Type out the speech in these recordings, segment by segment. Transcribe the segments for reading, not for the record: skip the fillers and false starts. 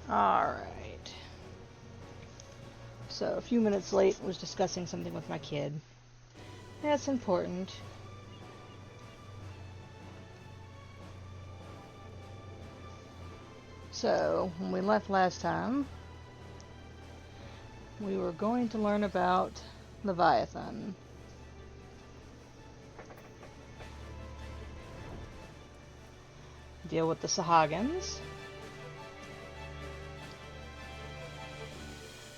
Alright. So, a few minutes late, was discussing something with my kid. That's important. So, when we left last time, we were going to learn about Leviathan. Deal with the Sahagins.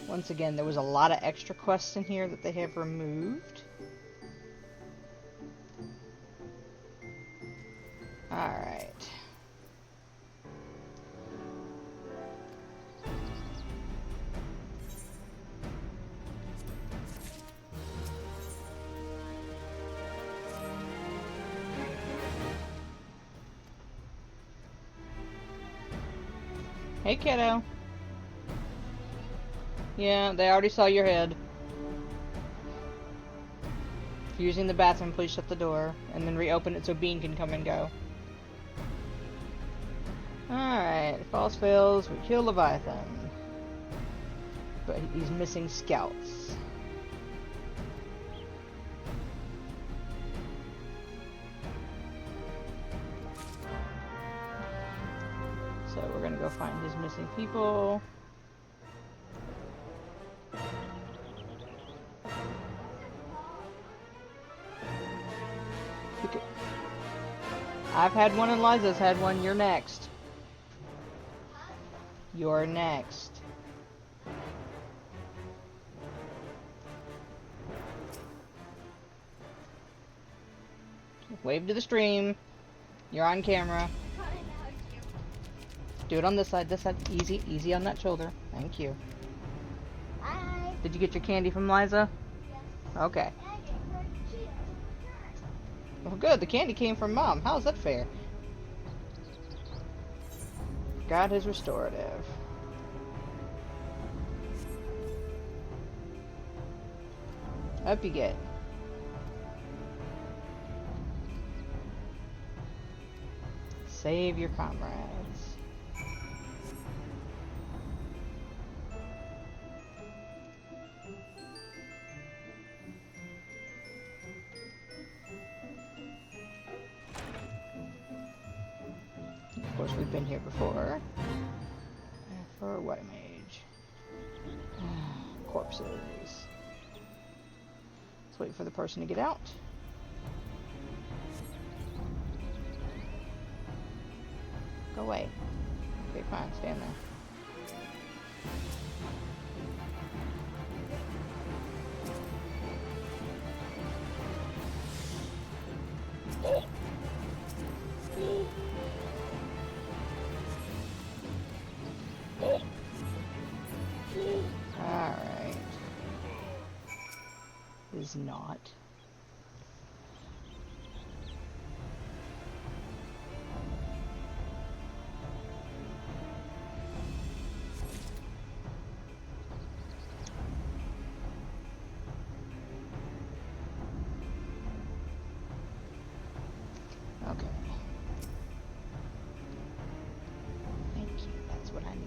Once again, there was a lot of extra quests in here that they have removed. Alright. Hey, kiddo. Yeah, they already saw your head. If you're using the bathroom, please shut the door, and then reopen it so Bean can come and go. Alright, if all fails, we kill Leviathan. But he's missing scouts. So we're gonna go find his missing people. I've had one and Liza's had one. You're next. You're next. Wave to the stream. You're on camera. Do it on this side, this side. Easy, easy on that shoulder. Thank you. Hi. Did you get your candy from Liza? Yes. Okay. Well, good. The candy came from Mom. How's that fair? God is restorative. Up you get. Save your comrades. Of course, we've been here before. For what mage? Corpses. Let's wait for the person to get out. Go away. Okay, fine. Stand there. Alright. Is not. Okay. Thank you. That's what I need.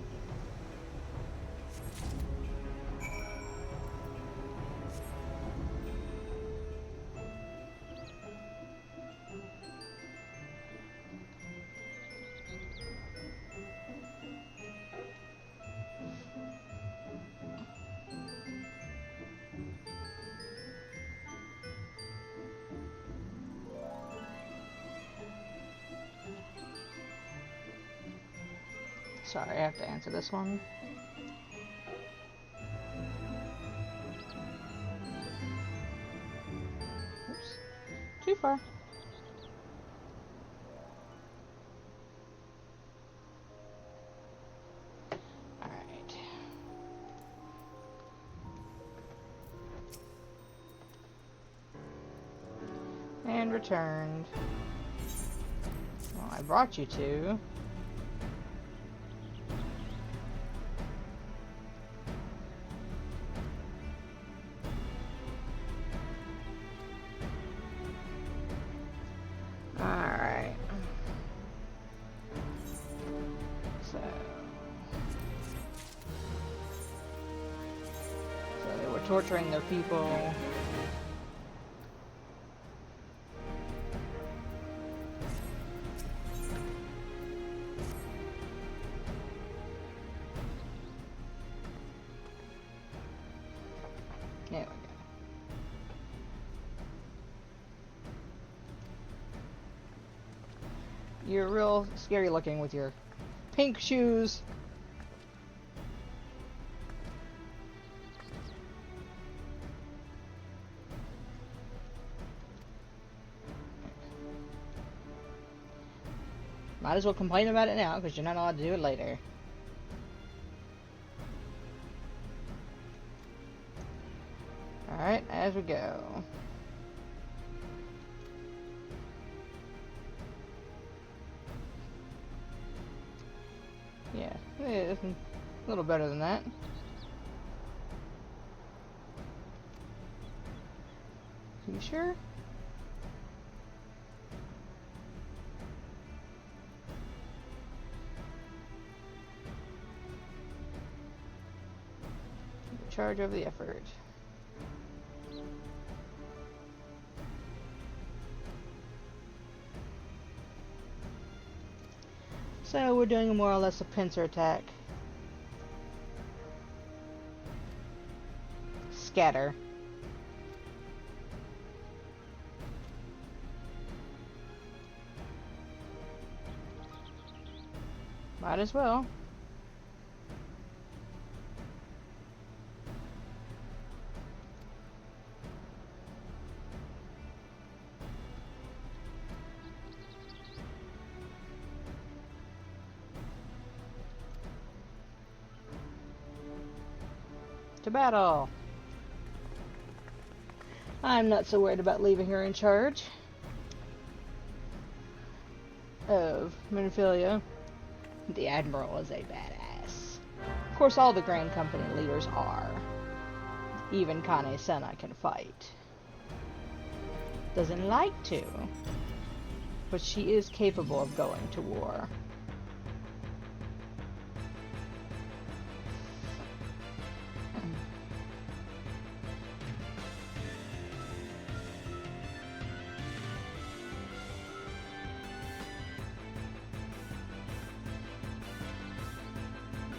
Sorry, I have to answer this one. Oops. Too far. Alright. And returned. Well, I brought you to. Alright. So. torturing their people. There we go. You're real scary looking with your pink shoes. Might as well complain about it now, because you're not allowed to do it later. Alright, as we go. Yeah, it's a little better than that. You sure? Charge over the effort. So we're doing more or less a pincer attack. Scatter. Might as well. To battle! I'm not so worried about leaving her in charge of Menophilia. The Admiral is a badass. Of course, all the Grand Company leaders are. Even Kane Senna can fight. Doesn't like to, but she is capable of going to war.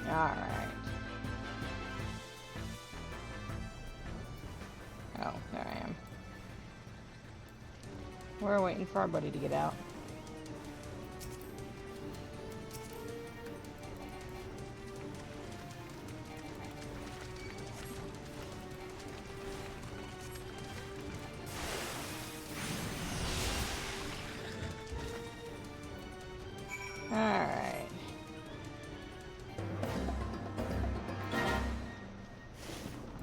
Alright. Oh, there I am. We're waiting for our buddy to get out. Alright.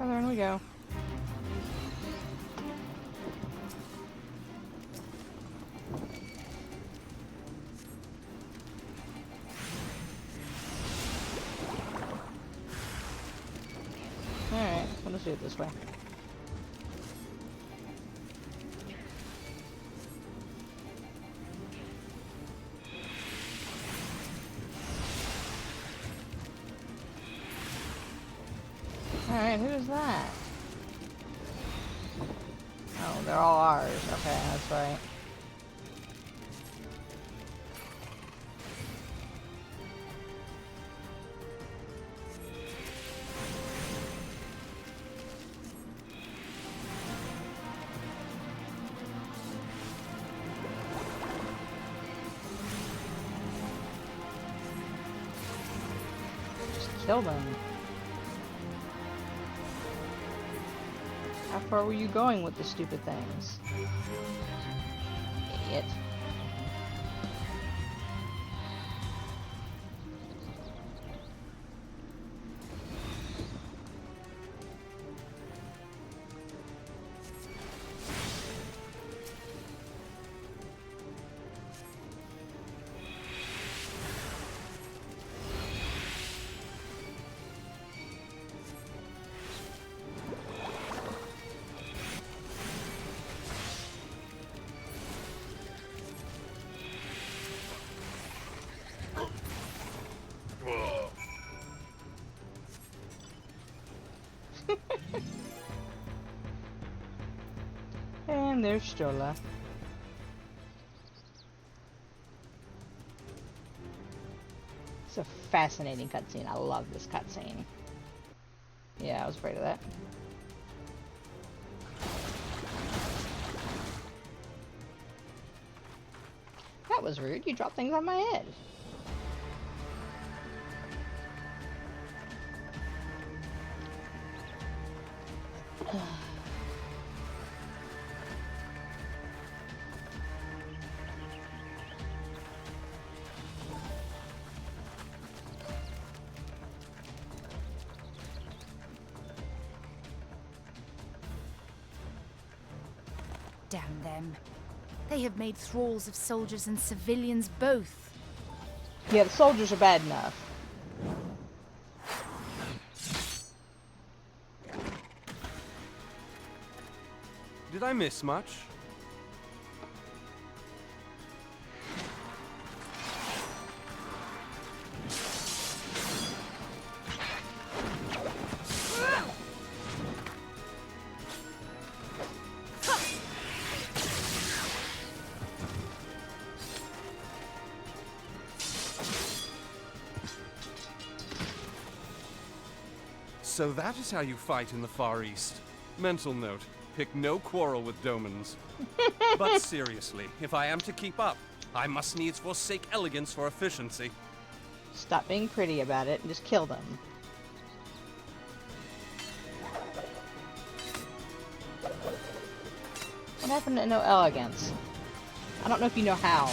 Oh, there we go. Alright, let's do it this way. Alright, who is that? Oh, they're all ours. Okay, that's right. Just kill them. How far were you going with the stupid things? Idiot. And there's Stola. It's a fascinating cutscene. I love this cutscene. Yeah, I was afraid of that. That was rude. You dropped things on my head. Damn them. They have made thralls of soldiers and civilians both. Yeah, the soldiers are bad enough. Did I miss much? So that is how you fight in the Far East. Mental note, pick no quarrel with Domans. But seriously, if I am to keep up, I must needs forsake elegance for efficiency. Stop being pretty about it and just kill them. What happened to no elegance? I don't know if you know how.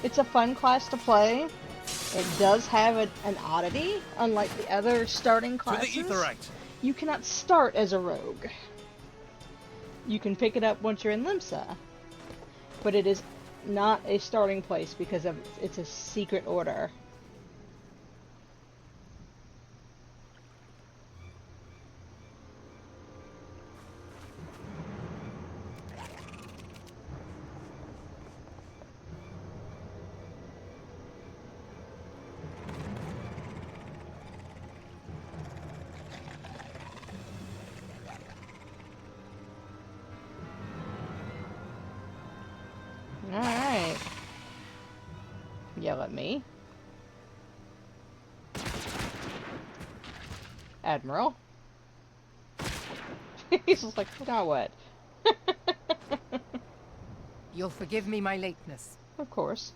It's a fun class to play. It does have an oddity, unlike the other starting classes. To the Aetheryte! You cannot start as a rogue. You can pick it up once you're in Limsa. But it is not a starting place because of it's a secret order. Alright. Yell at me. Admiral. He's just like, now what? You'll forgive me my lateness. Of course.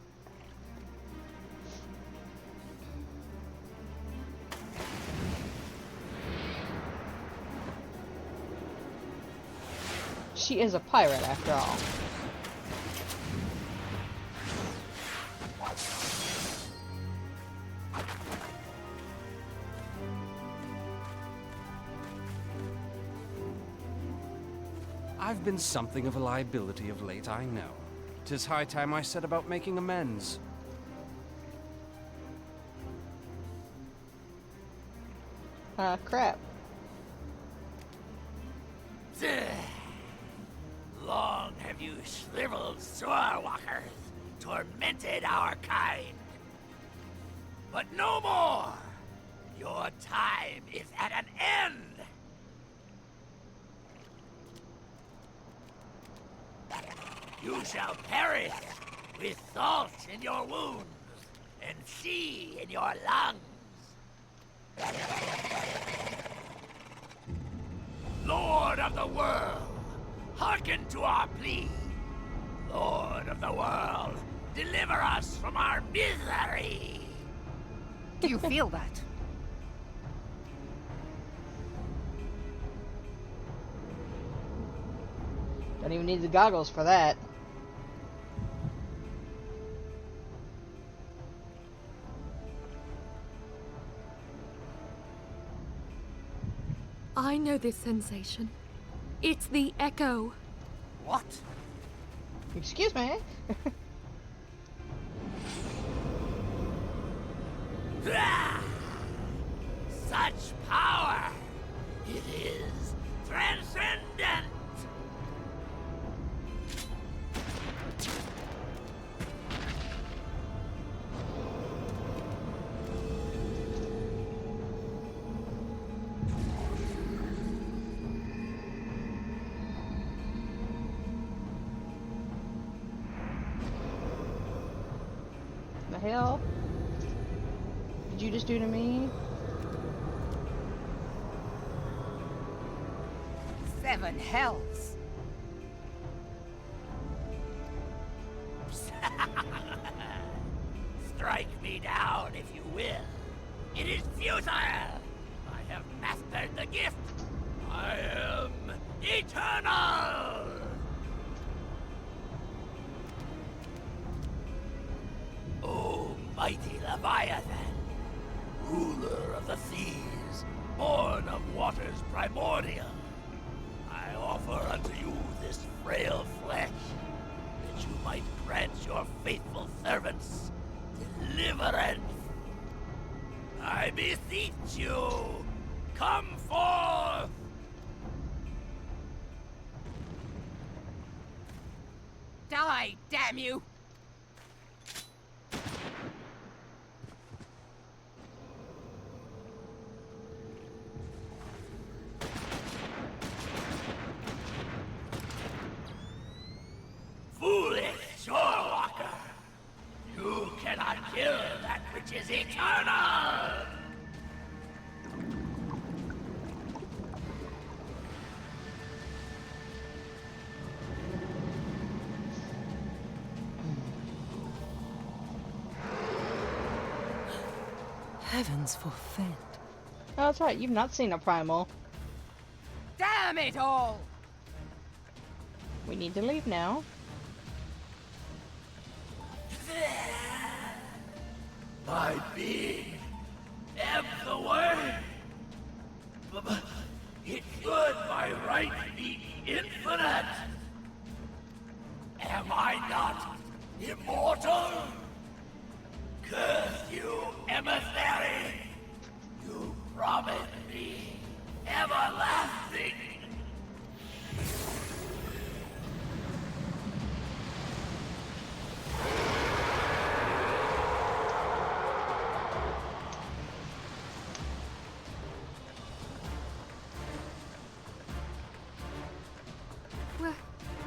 She is a pirate after all. I've been something of a liability of late, I know. 'Tis high time I set about making amends. Crap. Long have you shriveled swordwalkers tormented our kind. But no more! Your time is at an end! You shall perish with salt in your wounds and sea in your lungs. Lord of the world, hearken to our plea. Lord of the world, deliver us from our misery. Do you feel that? Don't even need the goggles for that. I know this sensation. It's the echo. What? Excuse me. Ah! Such power! It is transcendent! The hell? Did you just do to me? 7 hells. Strike me down if you will. It is futile! I have mastered the gift! I am eternal! O mighty Leviathan, ruler of the seas, born of waters primordial, I offer unto you this frail flesh, that you might grant your faithful servants deliverance. I beseech you, come forth! Die, damn you! Foolish shorewalker! You cannot kill that which is eternal! Heavens forfend. Oh, that's right. You've not seen a primal. Damn it all! We need to leave now. My being ebbs away. But it should by right be infinite. Am I not immortal? Curse you, emissary! You promised me everlasting.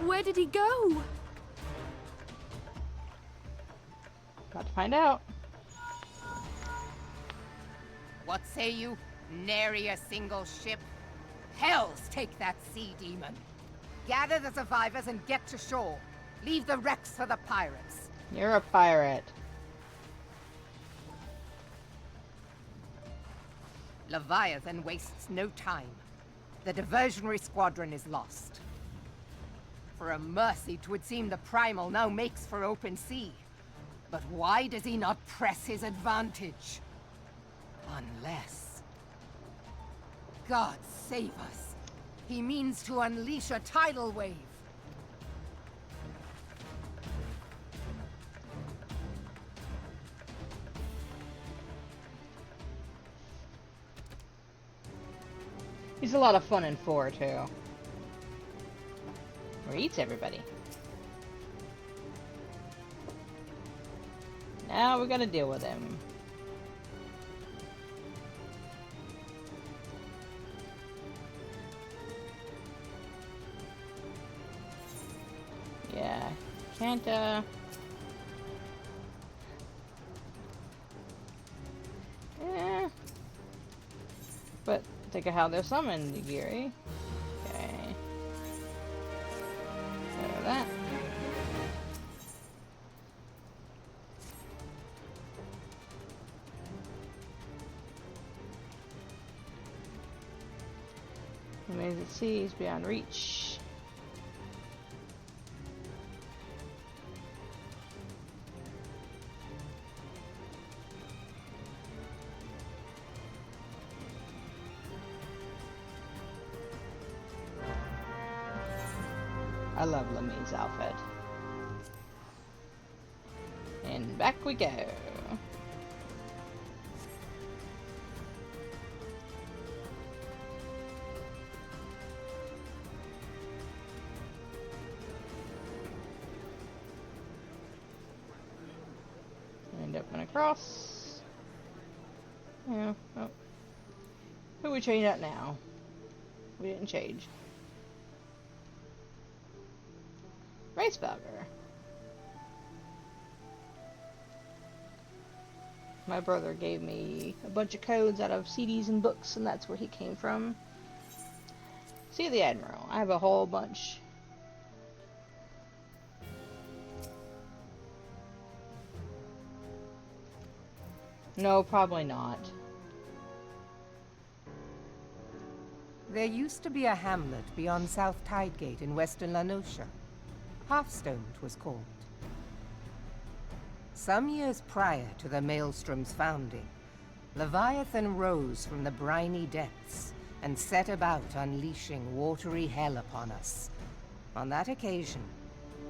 Where did he go? Got to find out. What say you? Nary a single ship? Hells take that sea demon. Gather the survivors and get to shore. Leave the wrecks for the pirates. You're a pirate. Leviathan wastes no time. The diversionary squadron is lost. For a mercy, 'twould seem the Primal now makes for open sea. But why does he not press his advantage? Unless... God save us. He means to unleash a tidal wave. He's a lot of fun in 4, too. Or eats everybody. Now we gotta deal with him. Yeah, can't, yeah. But think of how they're summoned, Giri. Okay. So that. Remains at sea is beyond reach. I love Lemmy's outfit. And back we go. Up and across. Yeah. Oh. Who we change at now? We didn't change. Racevalger. My brother gave me a bunch of codes out of CDs and books, and that's where he came from. See the Admiral. I have a whole bunch. No, probably not. There used to be a hamlet beyond South Tidegate in western Lanosha. Hearthstone, it was called. Some years prior to the Maelstrom's founding, Leviathan rose from the briny depths and set about unleashing watery hell upon us. On that occasion,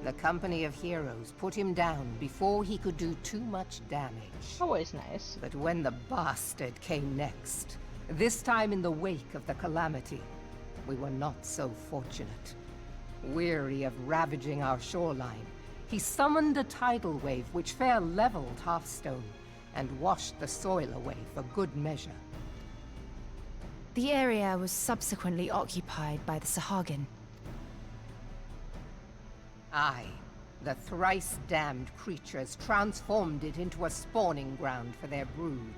the Company of Heroes put him down before he could do too much damage. Always nice. But when the bastard came next, this time in the wake of the calamity, we were not so fortunate. Weary of ravaging our shoreline, he summoned a tidal wave which fair leveled Hearthstone and washed the soil away for good measure. The area was subsequently occupied by the Sahagin. Aye, the thrice-damned creatures transformed it into a spawning ground for their brood.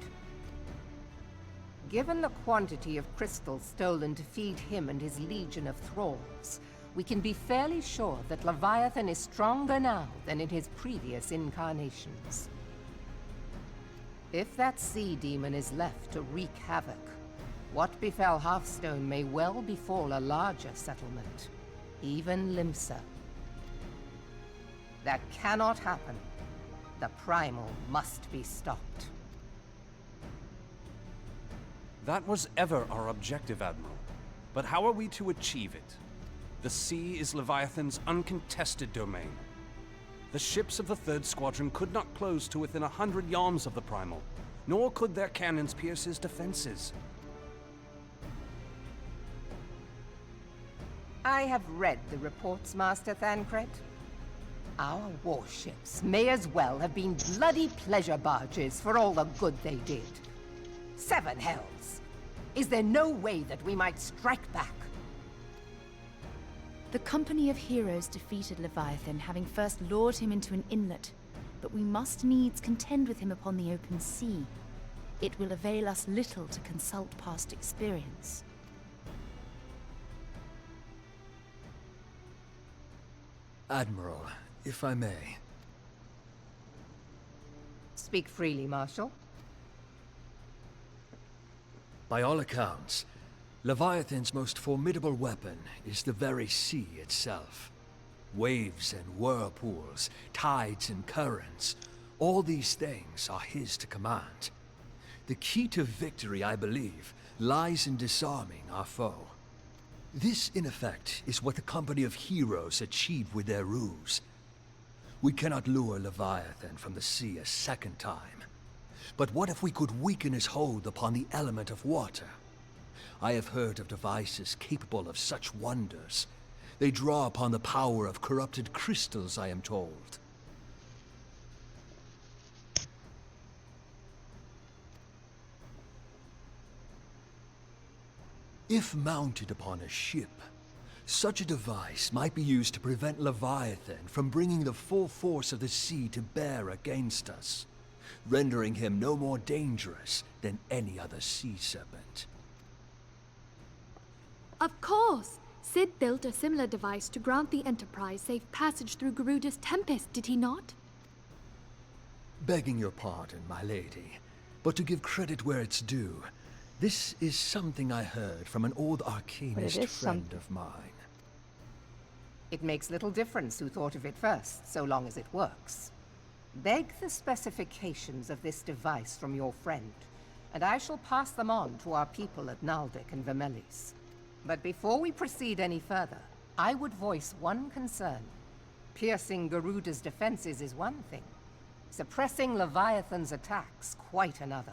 Given the quantity of crystals stolen to feed him and his legion of thralls, we can be fairly sure that Leviathan is stronger now than in his previous incarnations. If that sea demon is left to wreak havoc, what befell Hearthstone may well befall a larger settlement, even Limsa. That cannot happen. The Primal must be stopped. That was ever our objective, Admiral. But how are we to achieve it? The sea is Leviathan's uncontested domain. The ships of the 3rd Squadron could not close to within 100 yards of the Primal, nor could their cannons pierce his defenses. I have read the reports, Master Thancred. Our warships may as well have been bloody pleasure barges for all the good they did. 7 hells! Is there no way that we might strike back? The Company of Heroes defeated Leviathan, having first lured him into an inlet, but we must needs contend with him upon the open sea. It will avail us little to consult past experience. Admiral, if I may. Speak freely, Marshal. By all accounts, Leviathan's most formidable weapon is the very sea itself. Waves and whirlpools, tides and currents, all these things are his to command. The key to victory, I believe, lies in disarming our foe. This, in effect, is what the Company of Heroes achieved with their ruse. We cannot lure Leviathan from the sea a second time. But what if we could weaken his hold upon the element of water? I have heard of devices capable of such wonders. They draw upon the power of corrupted crystals, I am told. If mounted upon a ship, such a device might be used to prevent Leviathan from bringing the full force of the sea to bear against us, rendering him no more dangerous than any other sea serpent. Of course! Sid built a similar device to grant the Enterprise safe passage through Garuda's Tempest, did he not? Begging your pardon, my lady, but to give credit where it's due, this is something I heard from an old arcanist friend of mine. It makes little difference who thought of it first, so long as it works. Beg the specifications of this device from your friend, and I shall pass them on to our people at Naldic and Vermelis. But before we proceed any further, I would voice one concern. Piercing Garuda's defenses is one thing. Suppressing Leviathan's attacks, quite another.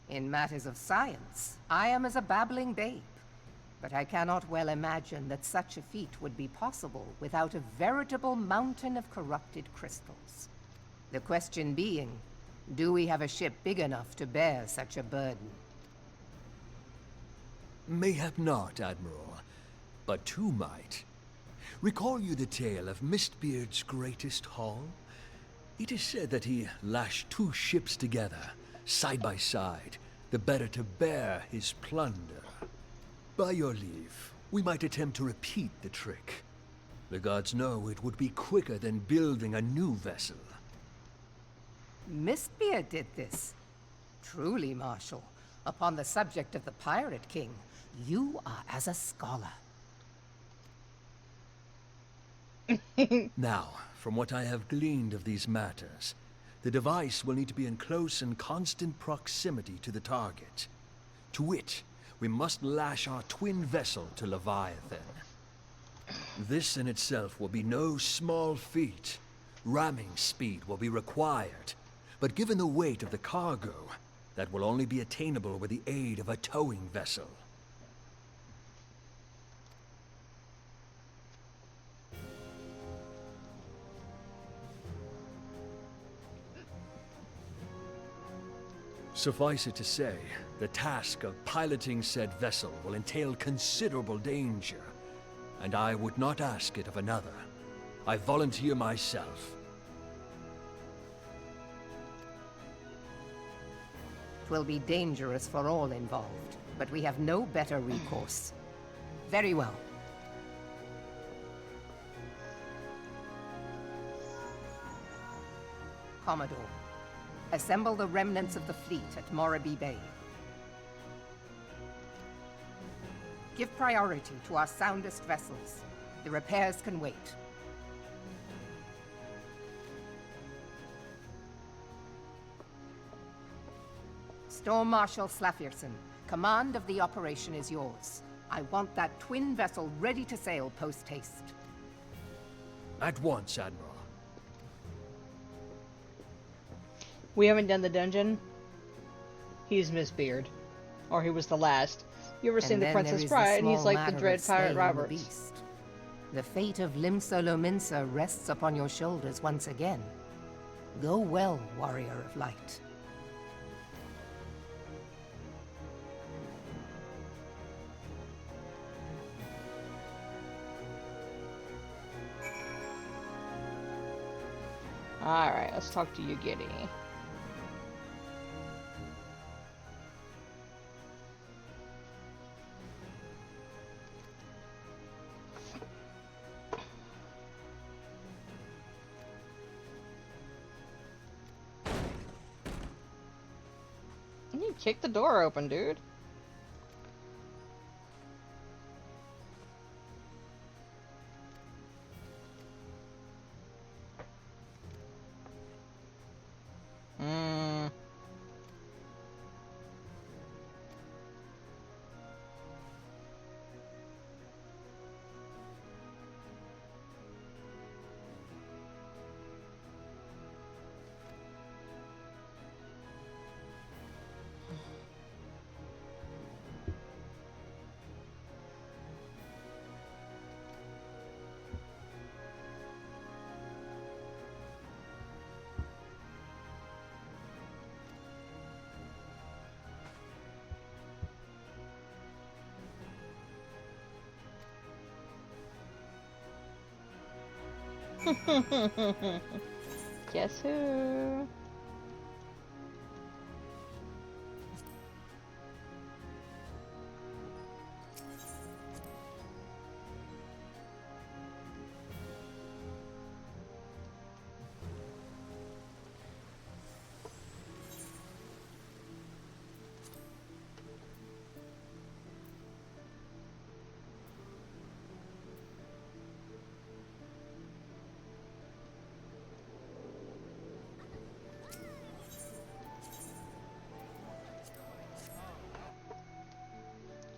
In matters of science, I am as a babbling babe, but I cannot well imagine that such a feat would be possible without a veritable mountain of corrupted crystals. The question being, do we have a ship big enough to bear such a burden? Mayhap not, Admiral, but two might. Recall you the tale of Mistbeard's greatest haul? It is said that he lashed two ships together, side by side, the better to bear his plunder. By your leave, we might attempt to repeat the trick. The gods know it would be quicker than building a new vessel. Mistbeard did this. Truly, Marshal, upon the subject of the Pirate King, you are as a scholar. Now, from what I have gleaned of these matters, the device will need to be in close and constant proximity to the target. To wit, we must lash our twin vessel to Leviathan. This in itself will be no small feat. Ramming speed will be required, but given the weight of the cargo, that will only be attainable with the aid of a towing vessel. Suffice it to say, the task of piloting said vessel will entail considerable danger, and I would not ask it of another. I volunteer myself. 'Twill be dangerous for all involved, but we have no better recourse. Very well. Commodore, assemble the remnants of the fleet at Morabee Bay. Give priority to our soundest vessels. The repairs can wait. Storm Marshal Slafierson, command of the operation is yours. I want that twin vessel ready to sail post-haste. At once, Admiral. We haven't done the dungeon. He's Mistbeard. Or he was the last. You ever seen The Princess Bride? And he's like the dread pirate Roberts. The fate of Limsolo Minsa rests upon your shoulders once again. Go well, warrior of light. Alright, let's talk to you, Giddy. You kicked the door open, dude. Guess who?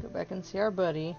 Go back and see our buddy.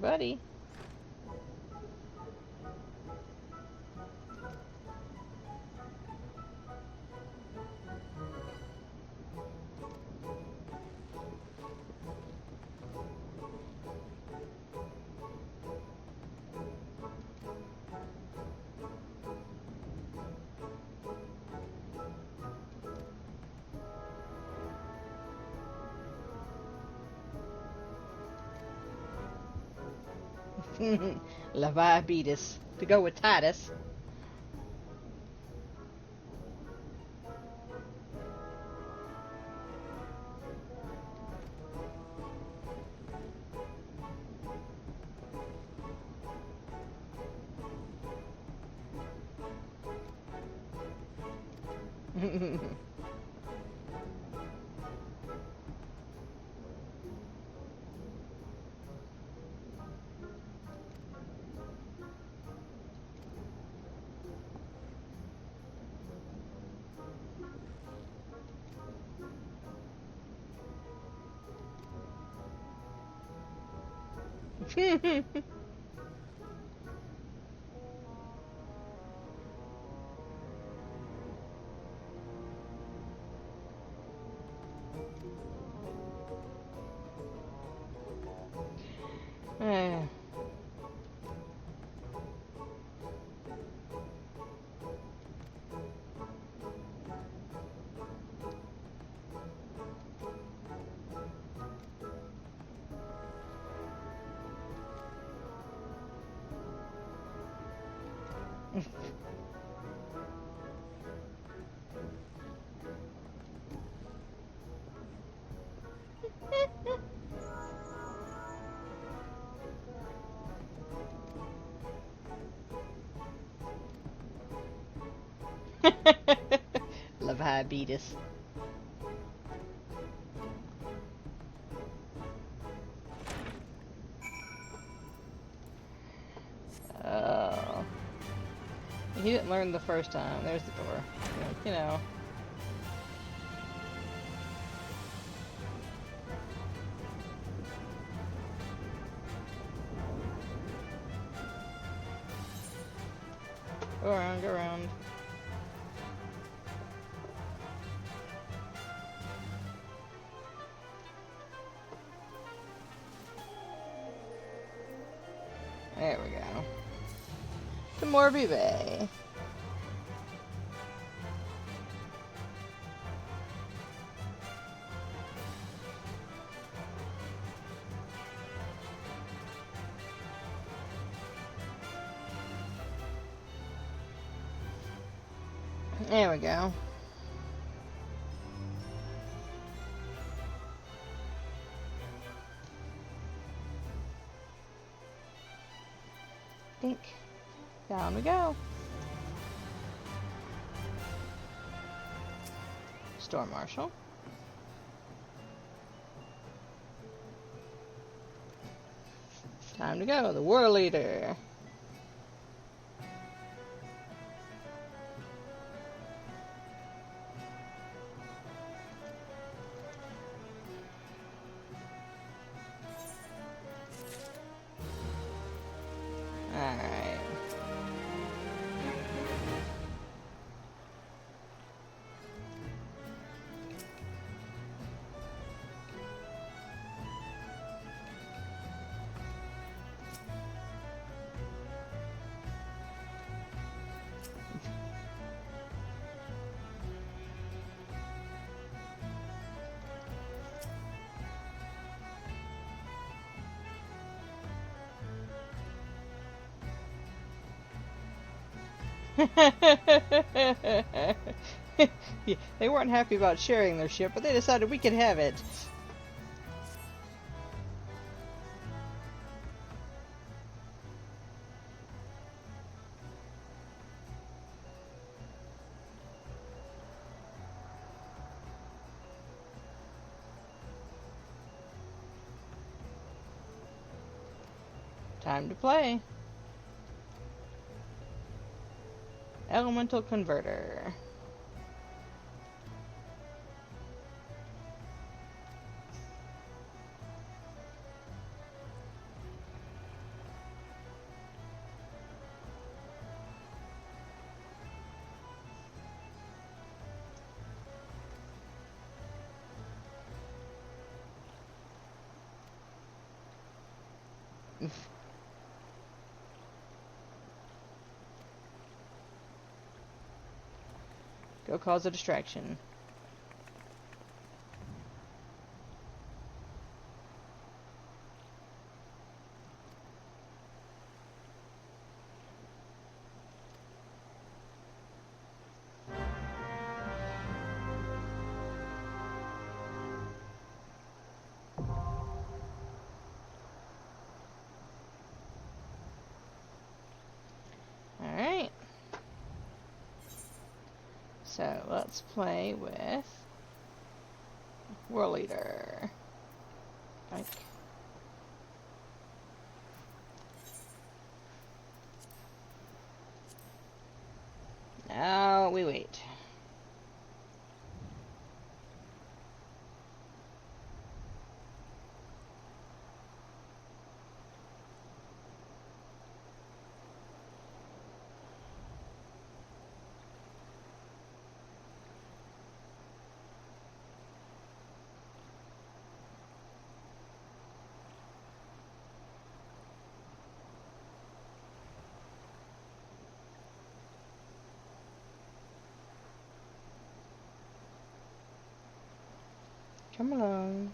buddy. Leviabeetus. To go with Titus. Eh. Leviabeetus. Oh. He didn't learn the first time. There's the door. You know. Go around, go around. There we go. To Morby Bay. There we go. Think. Down we go. Storm Marshal. Time to go. The War Leader. Alright. Yeah, they weren't happy about sharing their ship, but they decided we could have it. Time to play. Elemental Converter. Go cause a distraction. Alright. So let's play with World Leader. Like. Now we wait. Come along.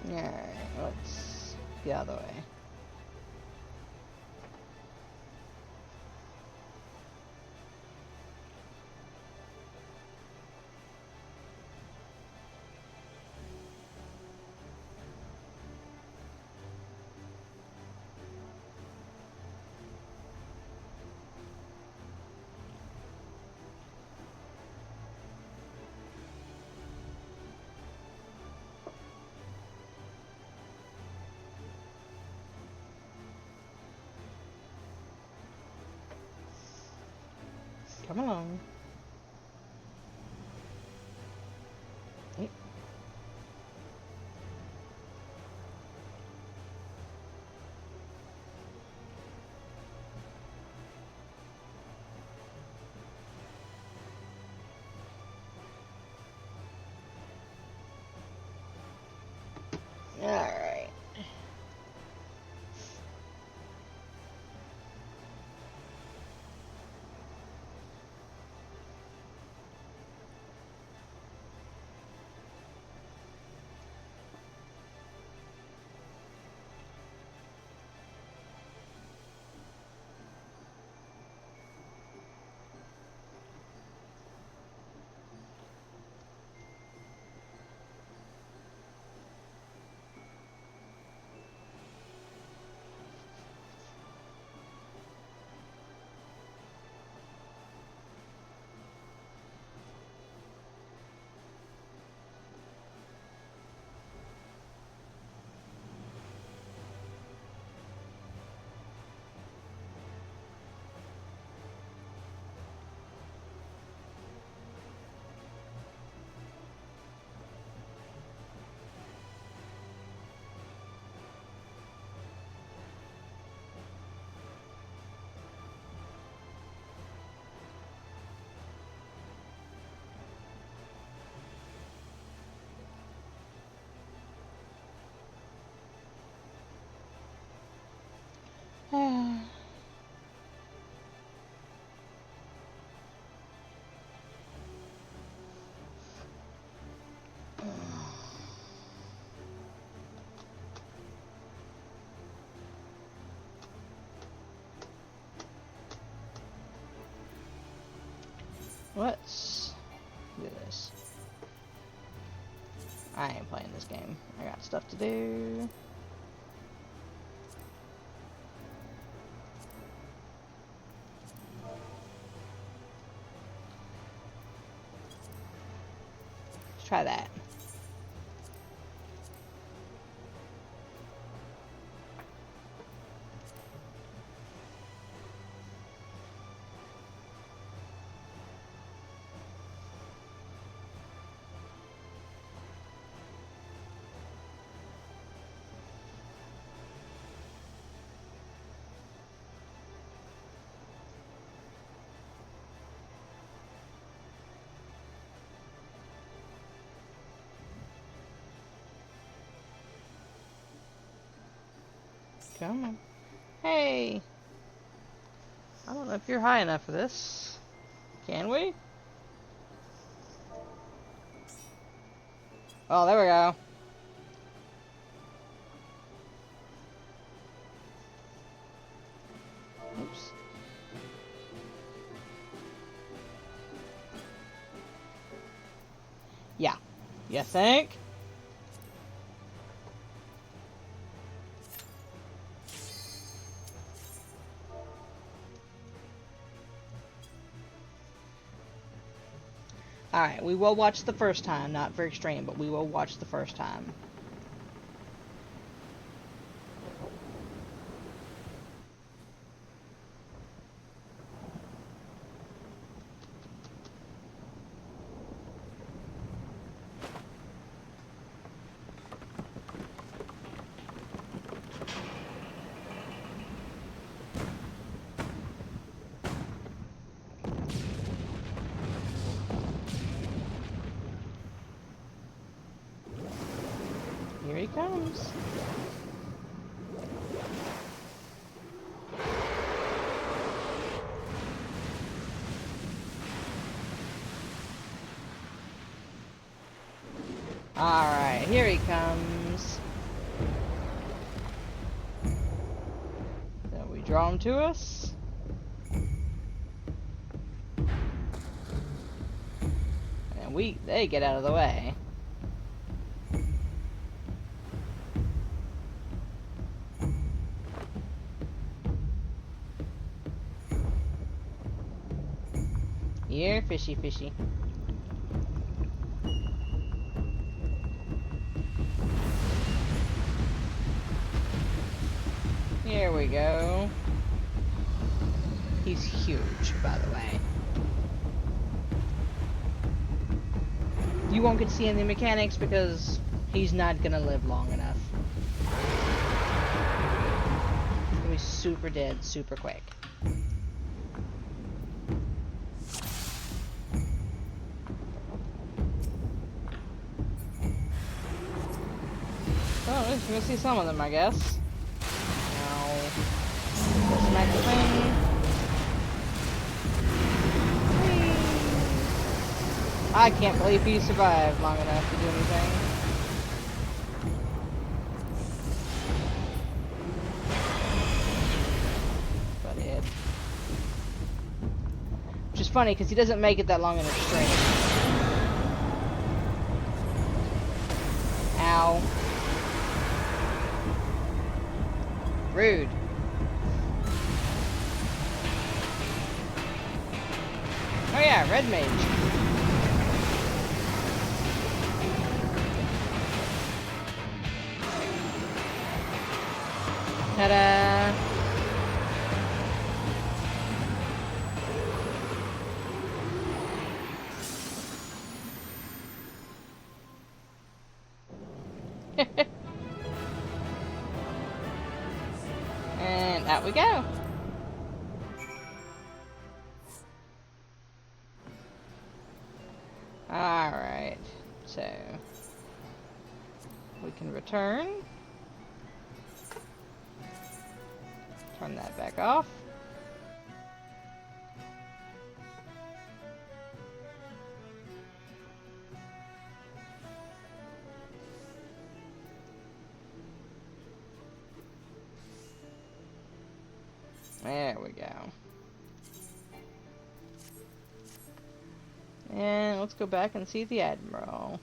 Alright, let's get out of the way. Come along. Yep. Alright. Let's do this. I ain't playing this game. I got stuff to do. Let's try that. Come on. Hey! I don't know if you're high enough for this. Can we? Oh, there we go. Oops. Yeah. You think? Alright, we will watch the first time. Not for extreme, but we will watch the first time. Here he comes. Alright, here he comes. So we draw him to us. And they get out of the way. Here, fishy, fishy. Here we go. He's huge, by the way. You won't get to see any mechanics because he's not gonna live long enough. He'll be super dead, super quick. Oh, we're gonna see some of them, I guess. Now, smack the thing. Whee! I can't believe he survived long enough to do anything. But it. Which is funny because he doesn't make it that long in a string. Ow. Rude. Oh yeah, red mage. Ta-da! And out we go. Alright, so we can return. Turn that back off. There we go. let's go back and see the Admiral.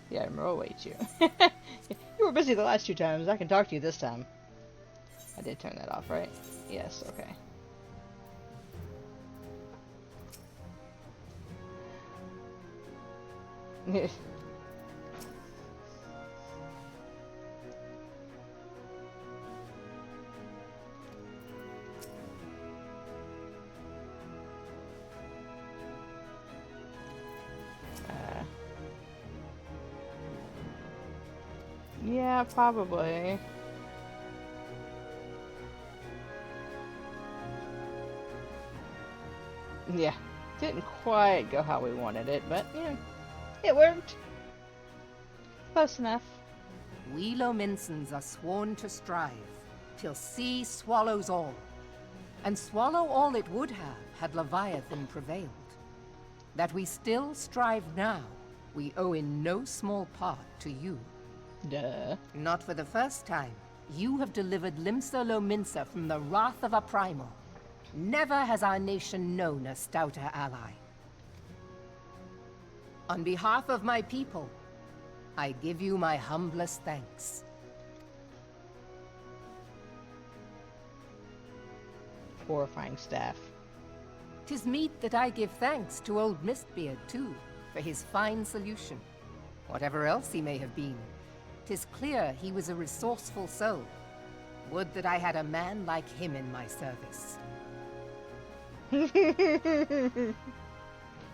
The Admiral awaits you. You were busy the last 2 times. I can talk to you this time. I did turn that off, right? Yes, okay. Yeah, probably. Yeah, didn't quite go how we wanted it, but yeah, it worked. Close enough. We Lominsons are sworn to strive, till sea swallows all. And swallow all it would have, had Leviathan prevailed. That we still strive now, we owe in no small part to you. Duh. Not for the first time, you have delivered Limsa Lominsa from the wrath of a primal. Never has our nation known a stouter ally. On behalf of my people, I give you my humblest thanks. Horrifying staff. 'Tis meet that I give thanks to old Mistbeard, too, for his fine solution. Whatever else he may have been, 'tis clear he was a resourceful soul. Would that I had a man like him in my service.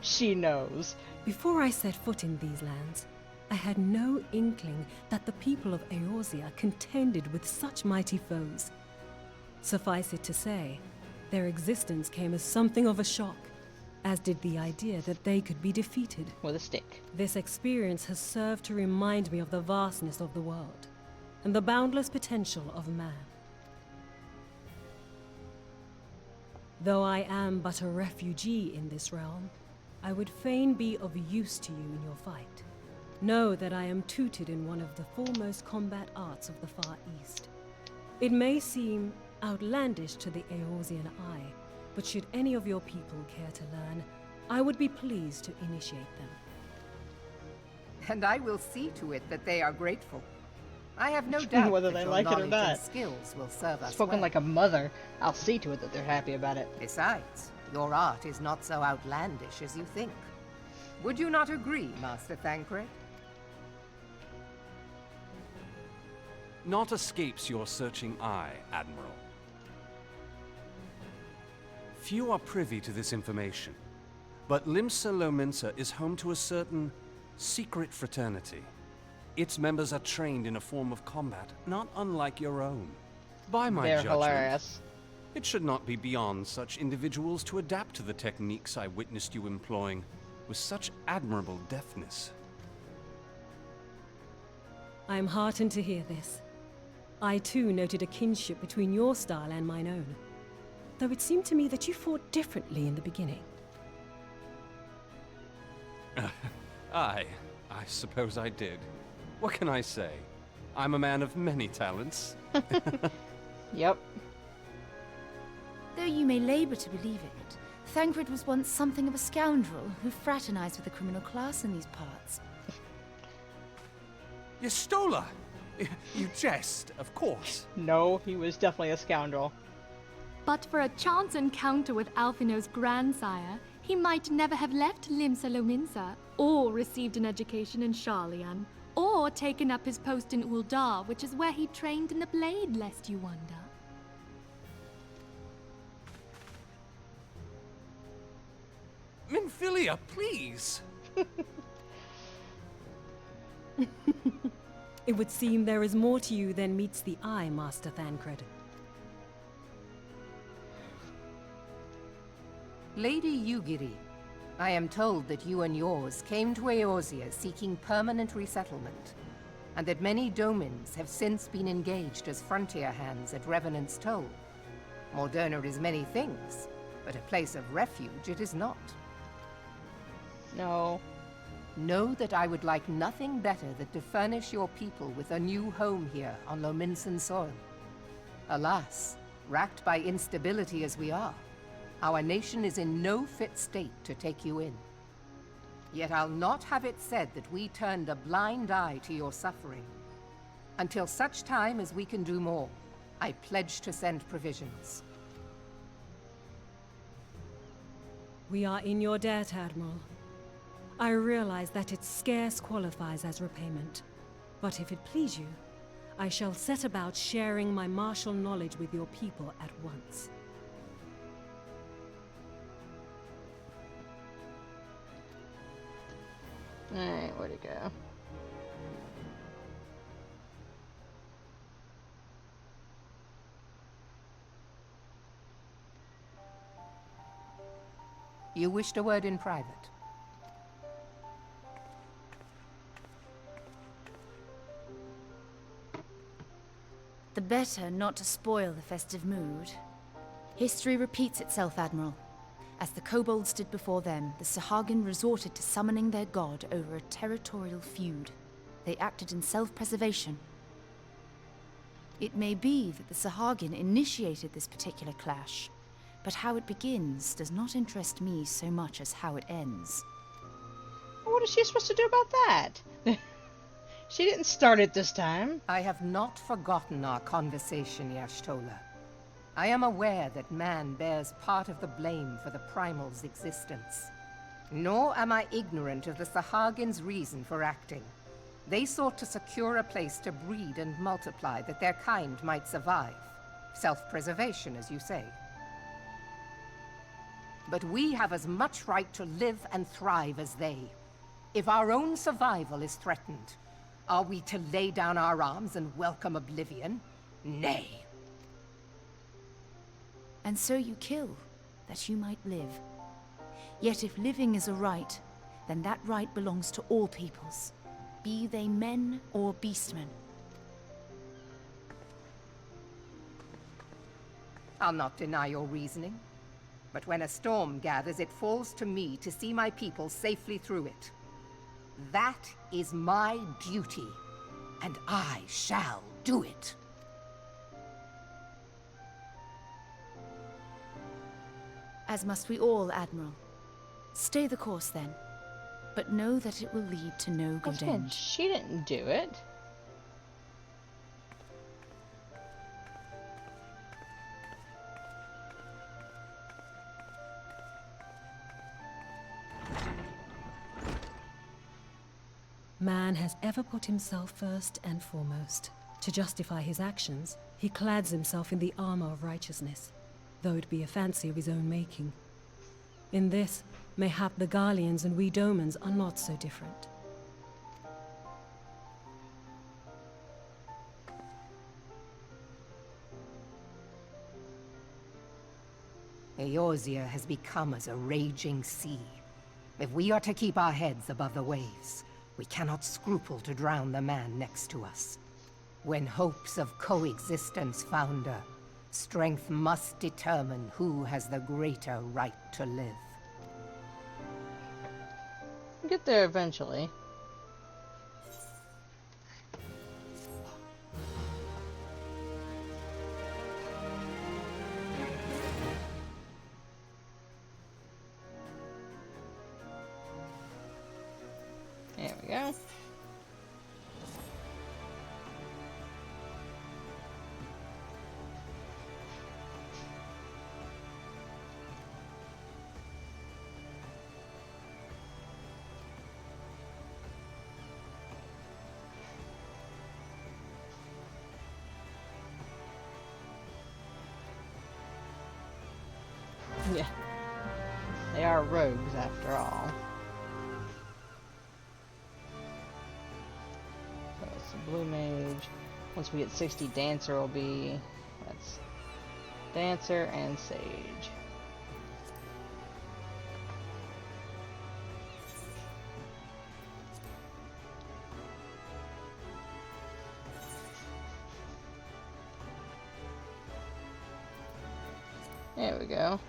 She knows. Before I set foot in these lands, I had no inkling that the people of Eorzea contended with such mighty foes. Suffice it to say, their existence came as something of a shock, as did the idea that they could be defeated. With a stick. This experience has served to remind me of the vastness of the world, and the boundless potential of man. Though I am but a refugee in this realm, I would fain be of use to you in your fight. Know that I am tutored in one of the foremost combat arts of the Far East. It may seem outlandish to the Eorzean eye, but should any of your people care to learn, I would be pleased to initiate them. And I will see to it that they are grateful. I have no doubt Whether that they your like it or knowledge not. and skills will serve us Spoken well. like a mother. I'll see to it that they're happy about it. Besides, your art is not so outlandish as you think. Would you not agree, Master Thancred? Naught escapes your searching eye, Admiral. Few are privy to this information, but Limsa Lominsa is home to a certain secret fraternity. Its members are trained in a form of combat not unlike your own. By my They're judgment, hilarious. it should not be beyond such individuals to adapt to the techniques I witnessed you employing with such admirable deftness. I am heartened to hear this. I too noted a kinship between your style and mine own, though it seemed to me that you fought differently in the beginning. I suppose I did. What can I say? I'm a man of many talents. Yep. Though you may labor to believe it, Thancred was once something of a scoundrel who fraternized with the criminal class in these parts. Yestola! You jest, of course. No, he was definitely a scoundrel. But for a chance encounter with Alphino's grandsire, he might never have left Limsa Lominsa, or received an education in Sharlayan, or taken up his post in Uldar, which is where he trained in the blade, lest you wonder. Minfilia, please! It would seem there is more to you than meets the eye, Master Thancred. Lady Yugiri, I am told that you and yours came to Eorzea seeking permanent resettlement, and that many domins have since been engaged as frontier hands at Revenant's Toll. Moderna is many things, but a place of refuge it is not. No. Know that I would like nothing better than to furnish your people with a new home here on Lominsan soil. Alas, racked by instability as we are, our nation is in no fit state to take you in. Yet I'll not have it said that we turned a blind eye to your suffering. Until such time as we can do more, I pledge to send provisions. We are in your debt, Admiral. I realize that it scarce qualifies as repayment. But if it please you, I shall set about sharing my martial knowledge with your people at once. Alright, where'd it go? You wished a word in private. The better not to spoil the festive mood. History repeats itself, Admiral. As the kobolds did before them, the Sahagin resorted to summoning their god over a territorial feud. They acted in self-preservation. It may be that the Sahagin initiated this particular clash, but how it begins does not interest me so much as how it ends. What is she supposed to do about that? She didn't start it this time. I have not forgotten our conversation, Y'shtola. I am aware that man bears part of the blame for the Primal's existence. Nor am I ignorant of the Sahagin's reason for acting. They sought to secure a place to breed and multiply that their kind might survive. Self-preservation, as you say. But we have as much right to live and thrive as they. If our own survival is threatened, are we to lay down our arms and welcome oblivion? Nay. And so you kill, that you might live. Yet if living is a right, then that right belongs to all peoples, be they men or beastmen. I'll not deny your reasoning. But when a storm gathers, it falls to me to see my people safely through it. That is my duty, and I shall do it. As must we all, Admiral. Stay the course, then. But know that it will lead to no good Again, end. she didn't do it. Man has ever put himself first and foremost. To justify his actions, he clads himself in the armor of righteousness, though it be a fancy of his own making. In this, mayhap the Garleans and we Domans are not so different. Eorzea has become as a raging sea. If we are to keep our heads above the waves, we cannot scruple to drown the man next to us. When hopes of coexistence founder, strength must determine who has the greater right to live. We'll get there eventually. There we go. Yeah. They are rogues after all. So it's a blue mage. Once we get 60, dancer will be... That's dancer and sage. There we go.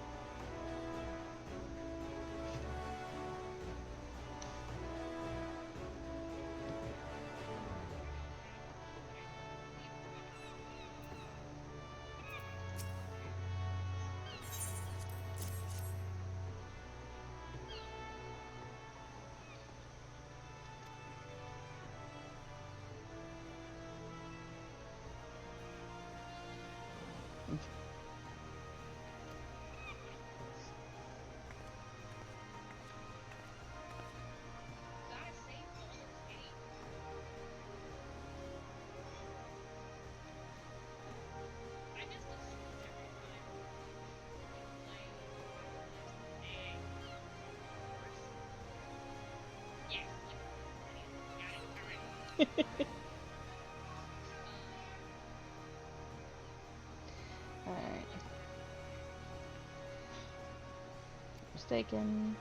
Alright. Mistaken.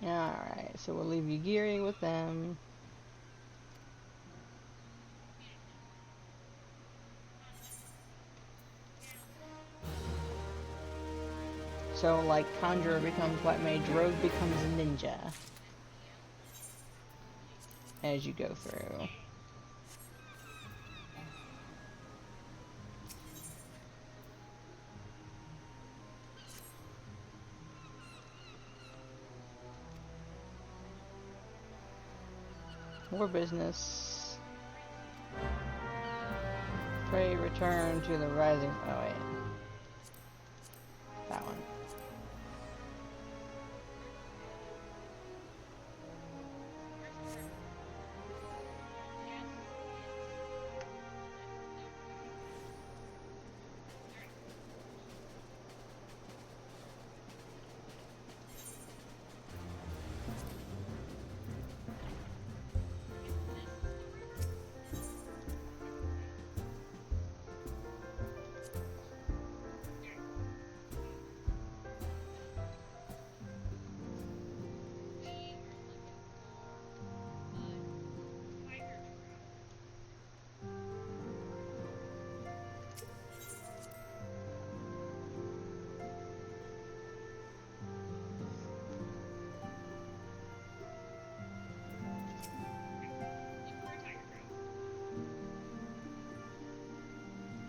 Alright, so we'll leave you gearing with them. So, like, Conjurer becomes White Mage, Rogue becomes Ninja. As you go through. More business. Pray return to the rising. Oh wait, that one.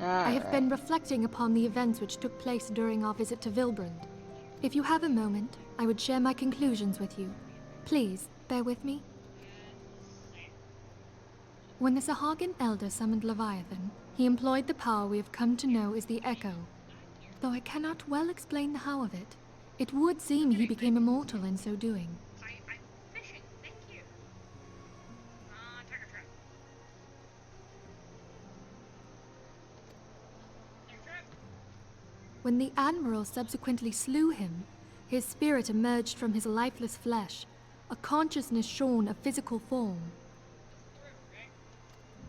I have been reflecting upon the events which took place during our visit to Vilbrand. If you have a moment, I would share my conclusions with you. Please, bear with me. When the Sahagin Elder summoned Leviathan, he employed the power we have come to know as the Echo. Though I cannot well explain the how of it, it would seem he became immortal in so doing. I'm fishing, thank you. Tiger trap. Tiger trap. When the Admiral subsequently slew him, his spirit emerged from his lifeless flesh, a consciousness shorn of physical form.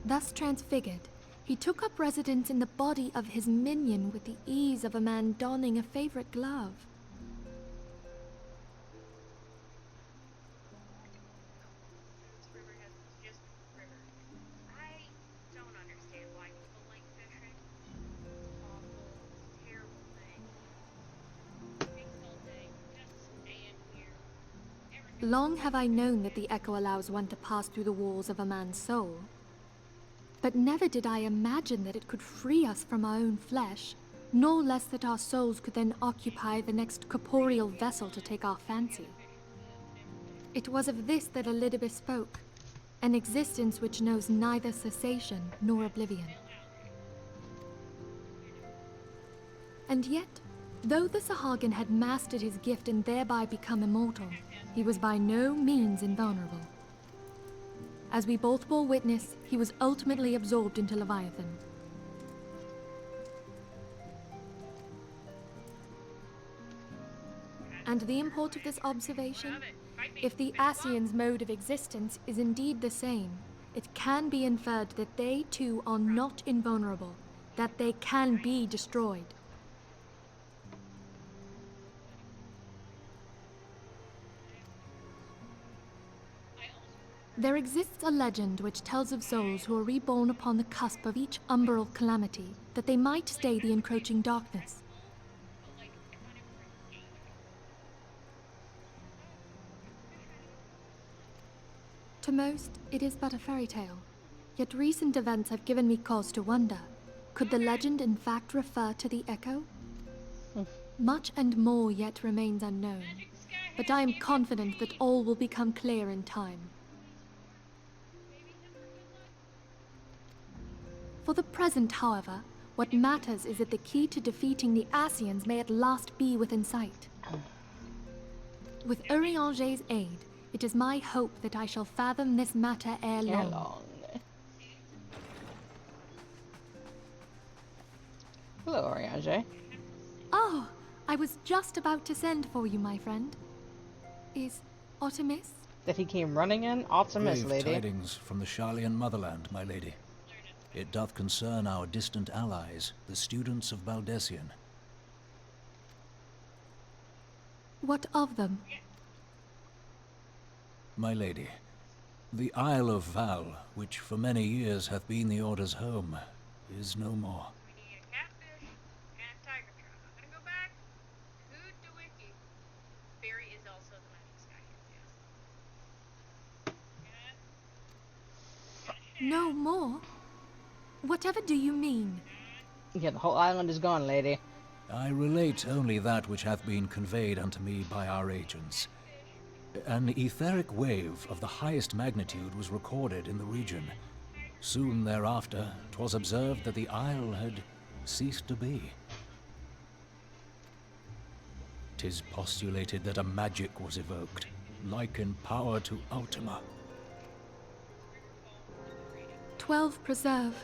Thus transfigured, he took up residence in the body of his minion with the ease of a man donning a favorite glove. This river has just river. I don't understand why people like fishing. Awful, terrible thing. Takes all day. Just stand here. Long have I known that the Echo allows one to pass through the walls of a man's soul. But never did I imagine that it could free us from our own flesh, nor less that our souls could then occupy the next corporeal vessel to take our fancy. It was of this that Leviabeetus spoke, an existence which knows neither cessation nor oblivion. And yet, though the Sahagin had mastered his gift and thereby become immortal, he was by no means invulnerable. As we both bore witness, he was ultimately absorbed into Leviathan. And the import of this observation? If the Ascians' mode of existence is indeed the same, it can be inferred that they too are not invulnerable, that they can be destroyed. There exists a legend which tells of souls who are reborn upon the cusp of each umbral calamity, that they might stay the encroaching darkness. To most, it is but a fairy tale, yet recent events have given me cause to wonder. Could the legend in fact refer to the echo? Hmm. Much and more yet remains unknown, but I am confident that all will become clear in time. For the present, however, what matters is that the key to defeating the Ascians may at last be within sight. With Urianger's aid, it is my hope that I shall fathom this matter ere long. Hello, Urianger. Oh, I was just about to send for you, my friend. Is Artemis? That he came running in? Optimus, Grave lady. tidings from the Sharlayan motherland, my lady. It doth concern our distant allies, the students of Baldessian. What of them? My lady, the Isle of Val, which for many years hath been the Order's home, is no more. We need a catfish and a tiger trap. I'm gonna go back to the wiki. Barry is also the magic sky yes. No more? Whatever do you mean? Yeah, the whole island is gone, lady. I relate only that which hath been conveyed unto me by our agents. An etheric wave of the highest magnitude was recorded in the region. Soon thereafter, 'twas observed that the isle had ceased to be. 'Tis postulated that a magic was evoked, like in power to Ultima. 12 preserve.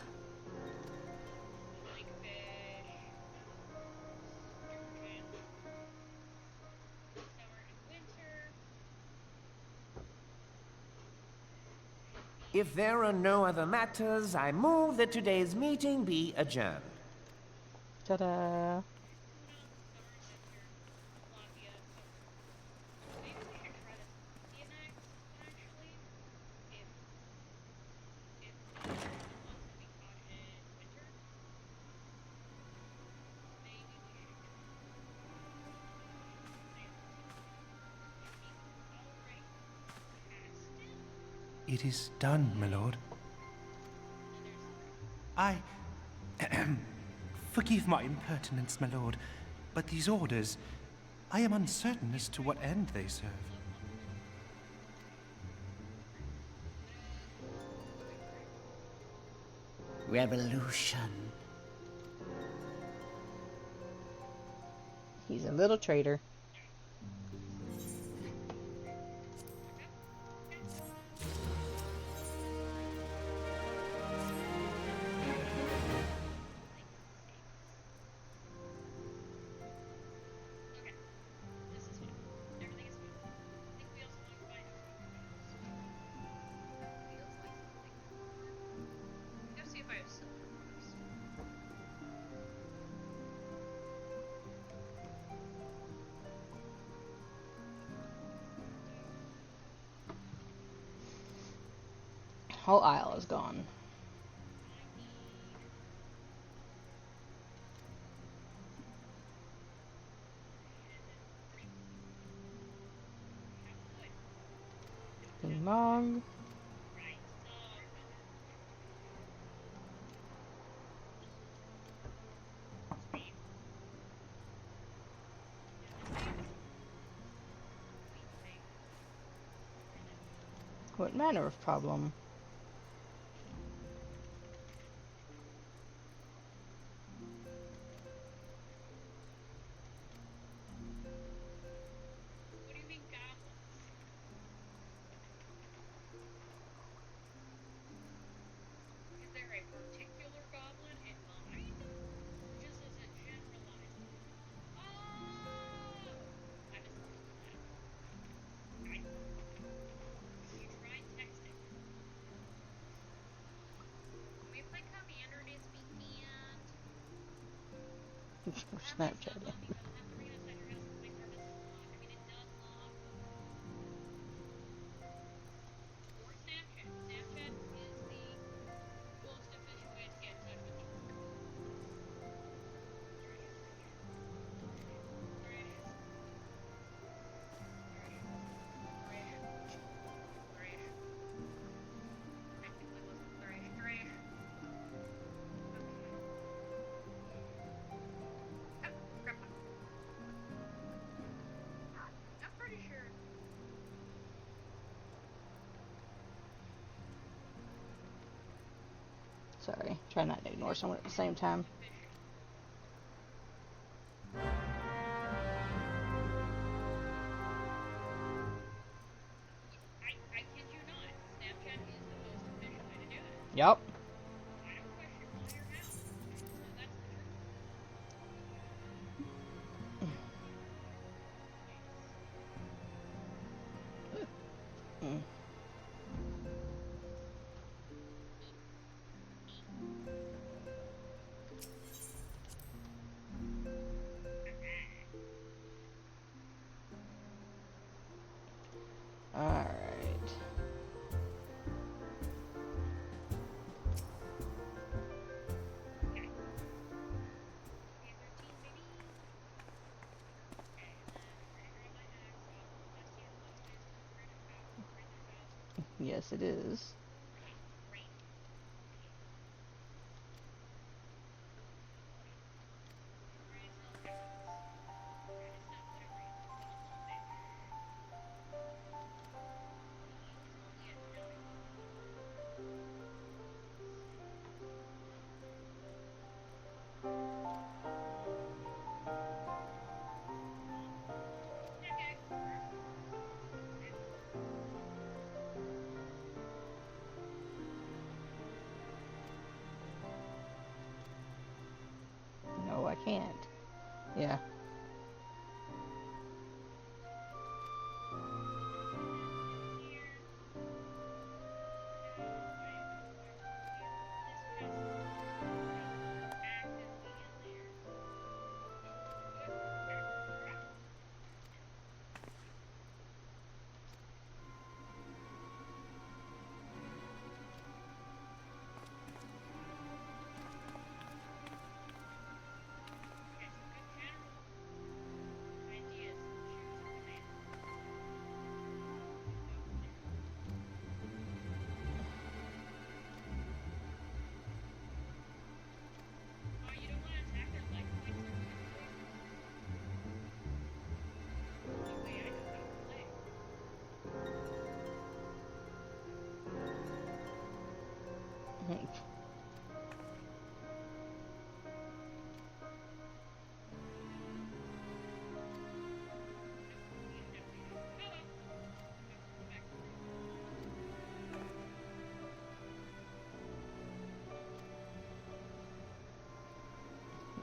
If there are no other matters, I move that today's meeting be adjourned. Ta-da. It is done, my lord. I... Forgive my impertinence, my lord, but these orders, I am uncertain as to what end they serve. Revolution. He's a little traitor. Whole isle is gone. Long. What manner of problem? Snapchat. Sorry, try not to ignore someone at the same time. I kid you not. Snapchat is the most efficient way to do it. Yup. I don't question why you're now. So that's the truth. Mm. Alright. Yes, it is. No, I can't. Yeah.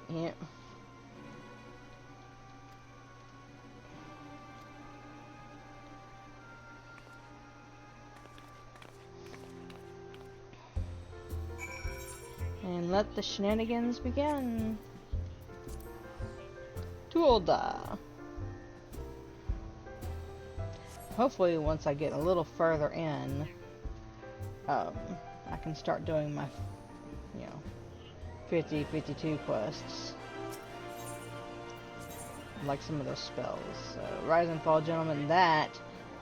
Yep. And let the shenanigans begin. Toolda. Hopefully, once I get a little further in, I can start doing my, 50, 52 quests. Like some of those spells. So, Rise and Fall, gentlemen, that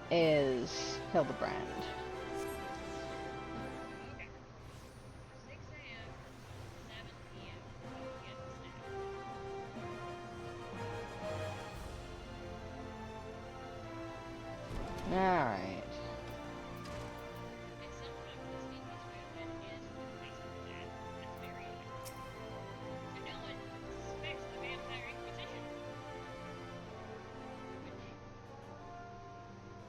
is Hildebrand. Alright.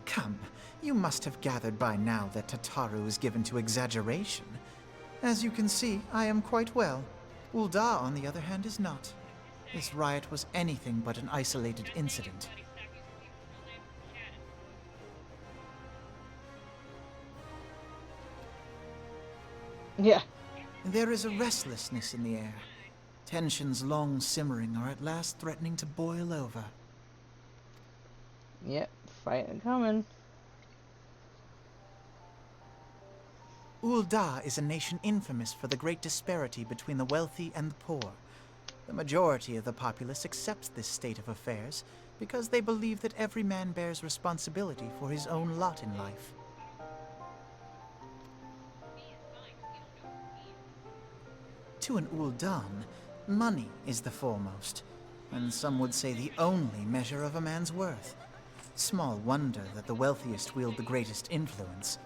Come, you must have gathered by now that Tataru is given to exaggeration. As you can see, I am quite well. Ul'dah, on the other hand, is not. This riot was anything but an isolated incident. Yeah. There is a restlessness in the air. Tensions long simmering are at last threatening to boil over. Yep, fighting coming. Ul'dah is a nation infamous for the great disparity between the wealthy and the poor. The majority of the populace accepts this state of affairs because they believe that every man bears responsibility for his own lot in life. To an Ul'dan, money is the foremost, and some would say the only measure of a man's worth. Small wonder that the wealthiest wield the greatest influence.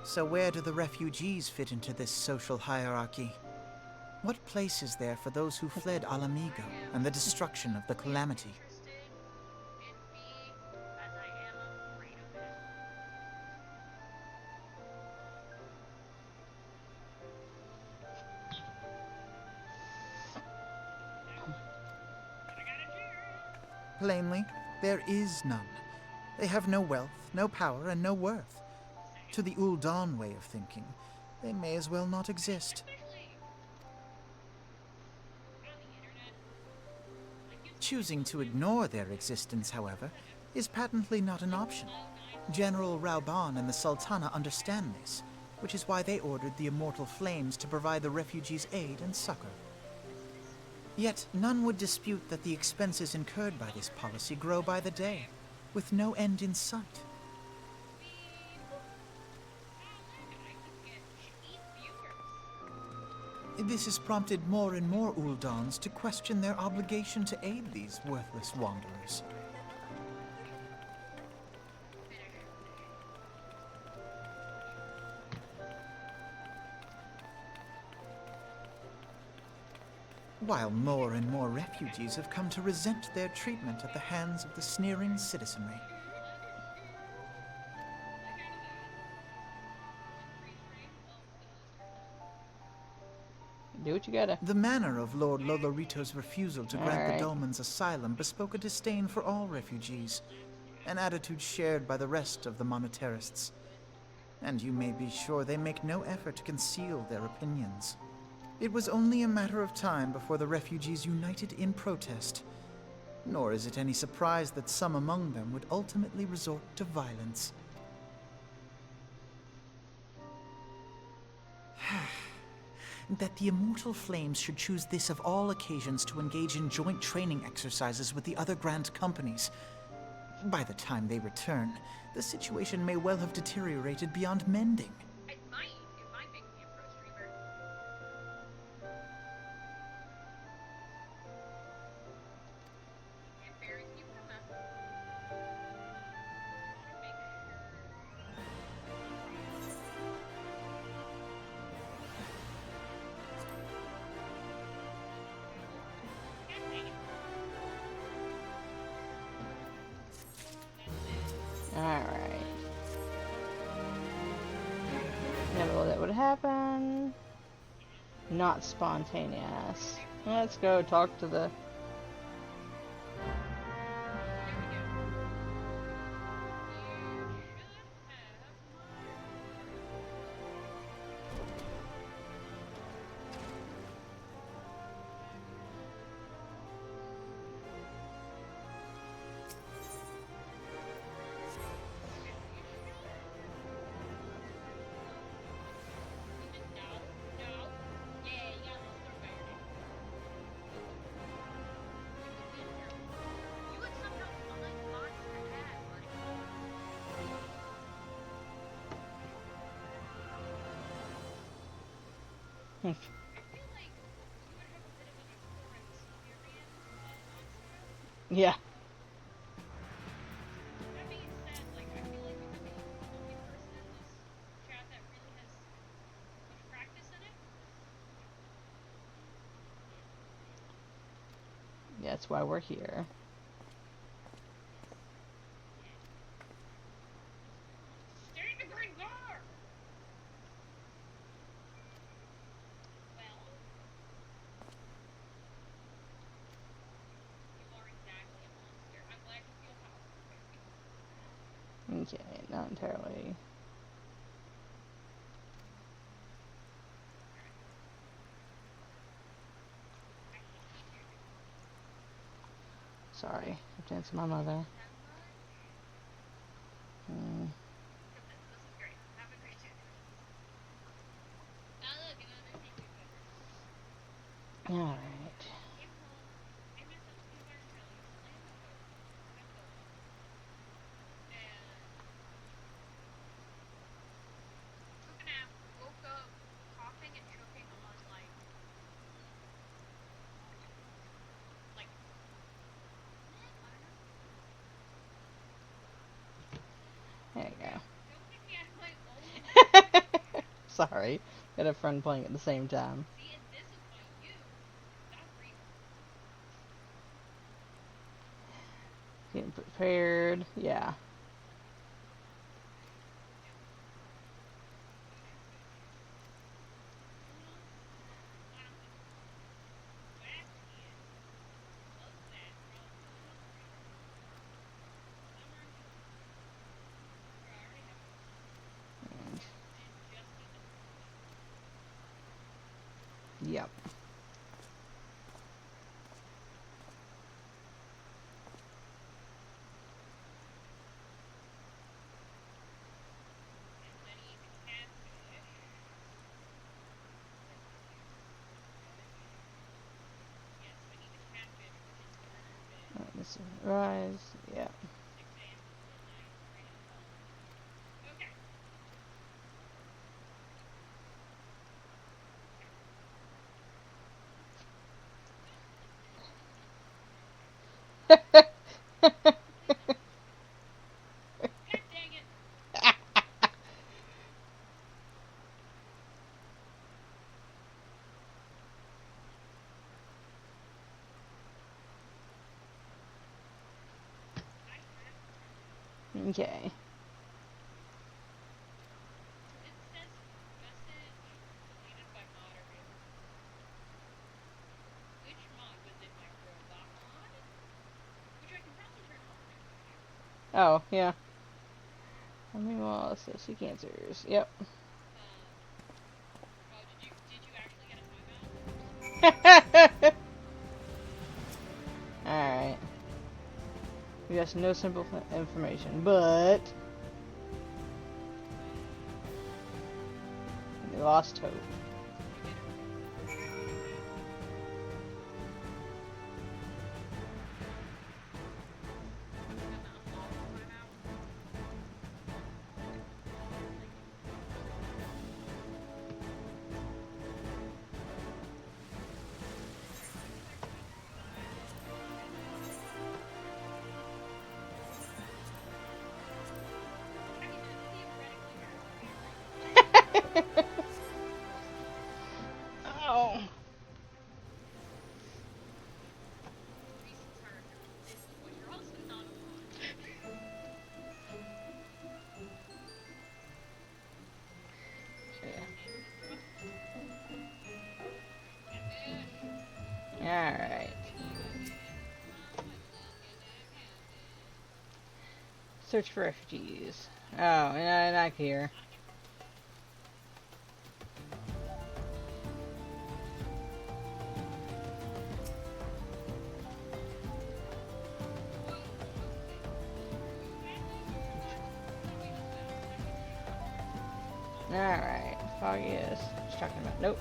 So where do the refugees fit into this social hierarchy? What place is there for those who fled Alamigo and the destruction of the Calamity? Interested in B as I am afraid of it. Plainly, there is none. They have no wealth, no power, and no worth. To the Ul'Dan way of thinking, they may as well not exist. Choosing to ignore their existence, however, is patently not an option. General Rauban and the Sultana understand this, which is why they ordered the Immortal Flames to provide the refugees aid and succor. Yet none would dispute that the expenses incurred by this policy grow by the day, with no end in sight. This has prompted more and more Uldans to question their obligation to aid these worthless wanderers. While more and more refugees have come to resent their treatment at the hands of the sneering citizenry. Do what you gotta. The manner of Lord Lolorito's refusal to grant Alright. the Dolmens asylum bespoke a disdain for all refugees, an attitude shared by the rest of the monetarists. And you may be sure they make no effort to conceal their opinions. It was only a matter of time before the refugees united in protest, nor is it any surprise that some among them would ultimately resort to violence. That the Immortal Flames should choose this of all occasions to engage in joint training exercises with the other Grand Companies. By the time they return, the situation may well have deteriorated beyond mending. It might make me a pro streamer. And Barry, can you put on that? Make Alright. Never know that would happen. Not spontaneous. Let's go talk to the... Yeah. That being said, like, I feel like you're the only person in this chat that really has much practice in it. That's why we're here. Stay in the green bar! Well, you are exactly a monster. I'm glad you feel powerful. Okay, not entirely. Sorry, I have to answer my mother. This is great. Have a great day. Oh, look, another thank you card. Alright. Woke up coughing and choking on like Sorry. Got a friend playing at the same time. See, and this is why you stop reading. Getting prepared. Yeah. Yep. This is rise. Yeah. Okay. Oh, yeah. I mean, well, it says she cancers. Yep. Alright. We got no simple information, but we lost hope. Oh. Alright. Search for refugees. Oh, not here. Alright. Foggy is. Just talking about. Nope.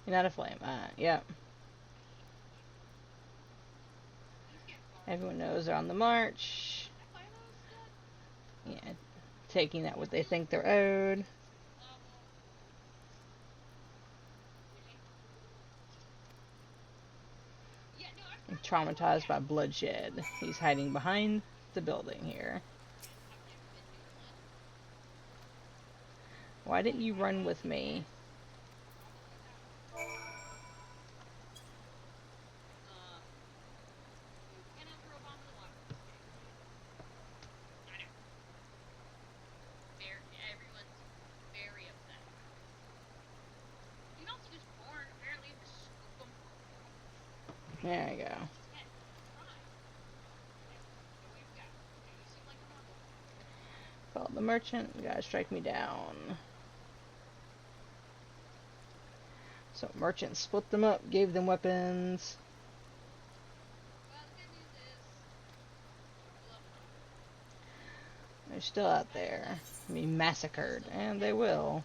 You're not a flame. Yep. Everyone knows they're on the march. Yeah. Taking out what they think they're owed. And traumatized by bloodshed. He's hiding behind the building here. Why didn't you run with me? There you go. Follow the merchant. You gotta strike me down. So merchant split them up, gave them weapons. They're still out there. Be massacred, and they will.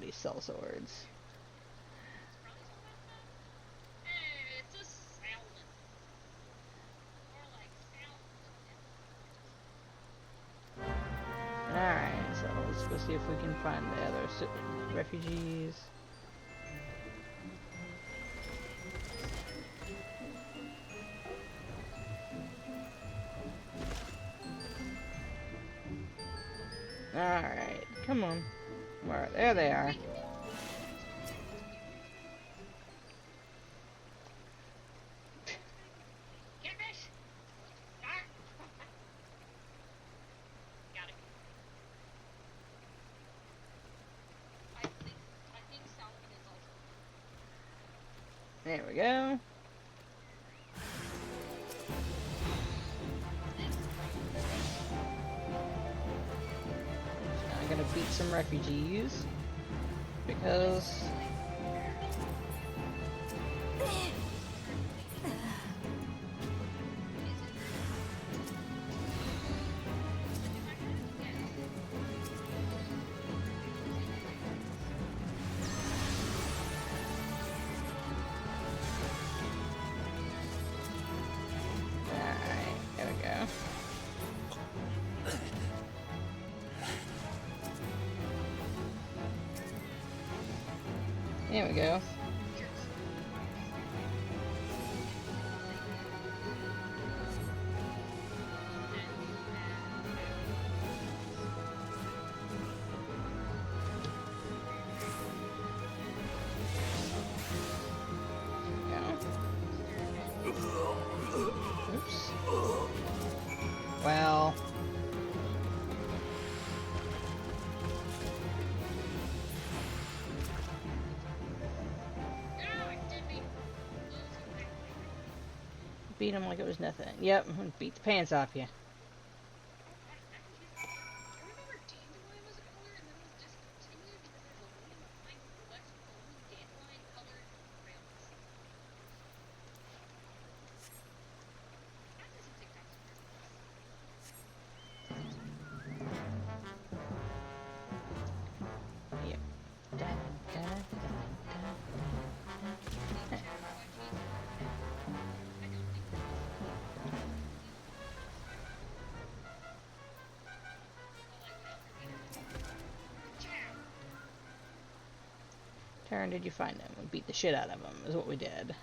somebody sell swords. It's a salad. More like salad. Alright, so let's go see if we can find the other refugees. Alright, come on. Where? There they are. Catfish! Ah! Got it. I think salmon is also. There we go. I'm gonna beat some refugees because alright, there we go. There we go. Oops. Well. Beat him like it was nothing. Yep, beat the pants off you. Yep. Taryn, did you find him? We beat the shit out of him, is what we did.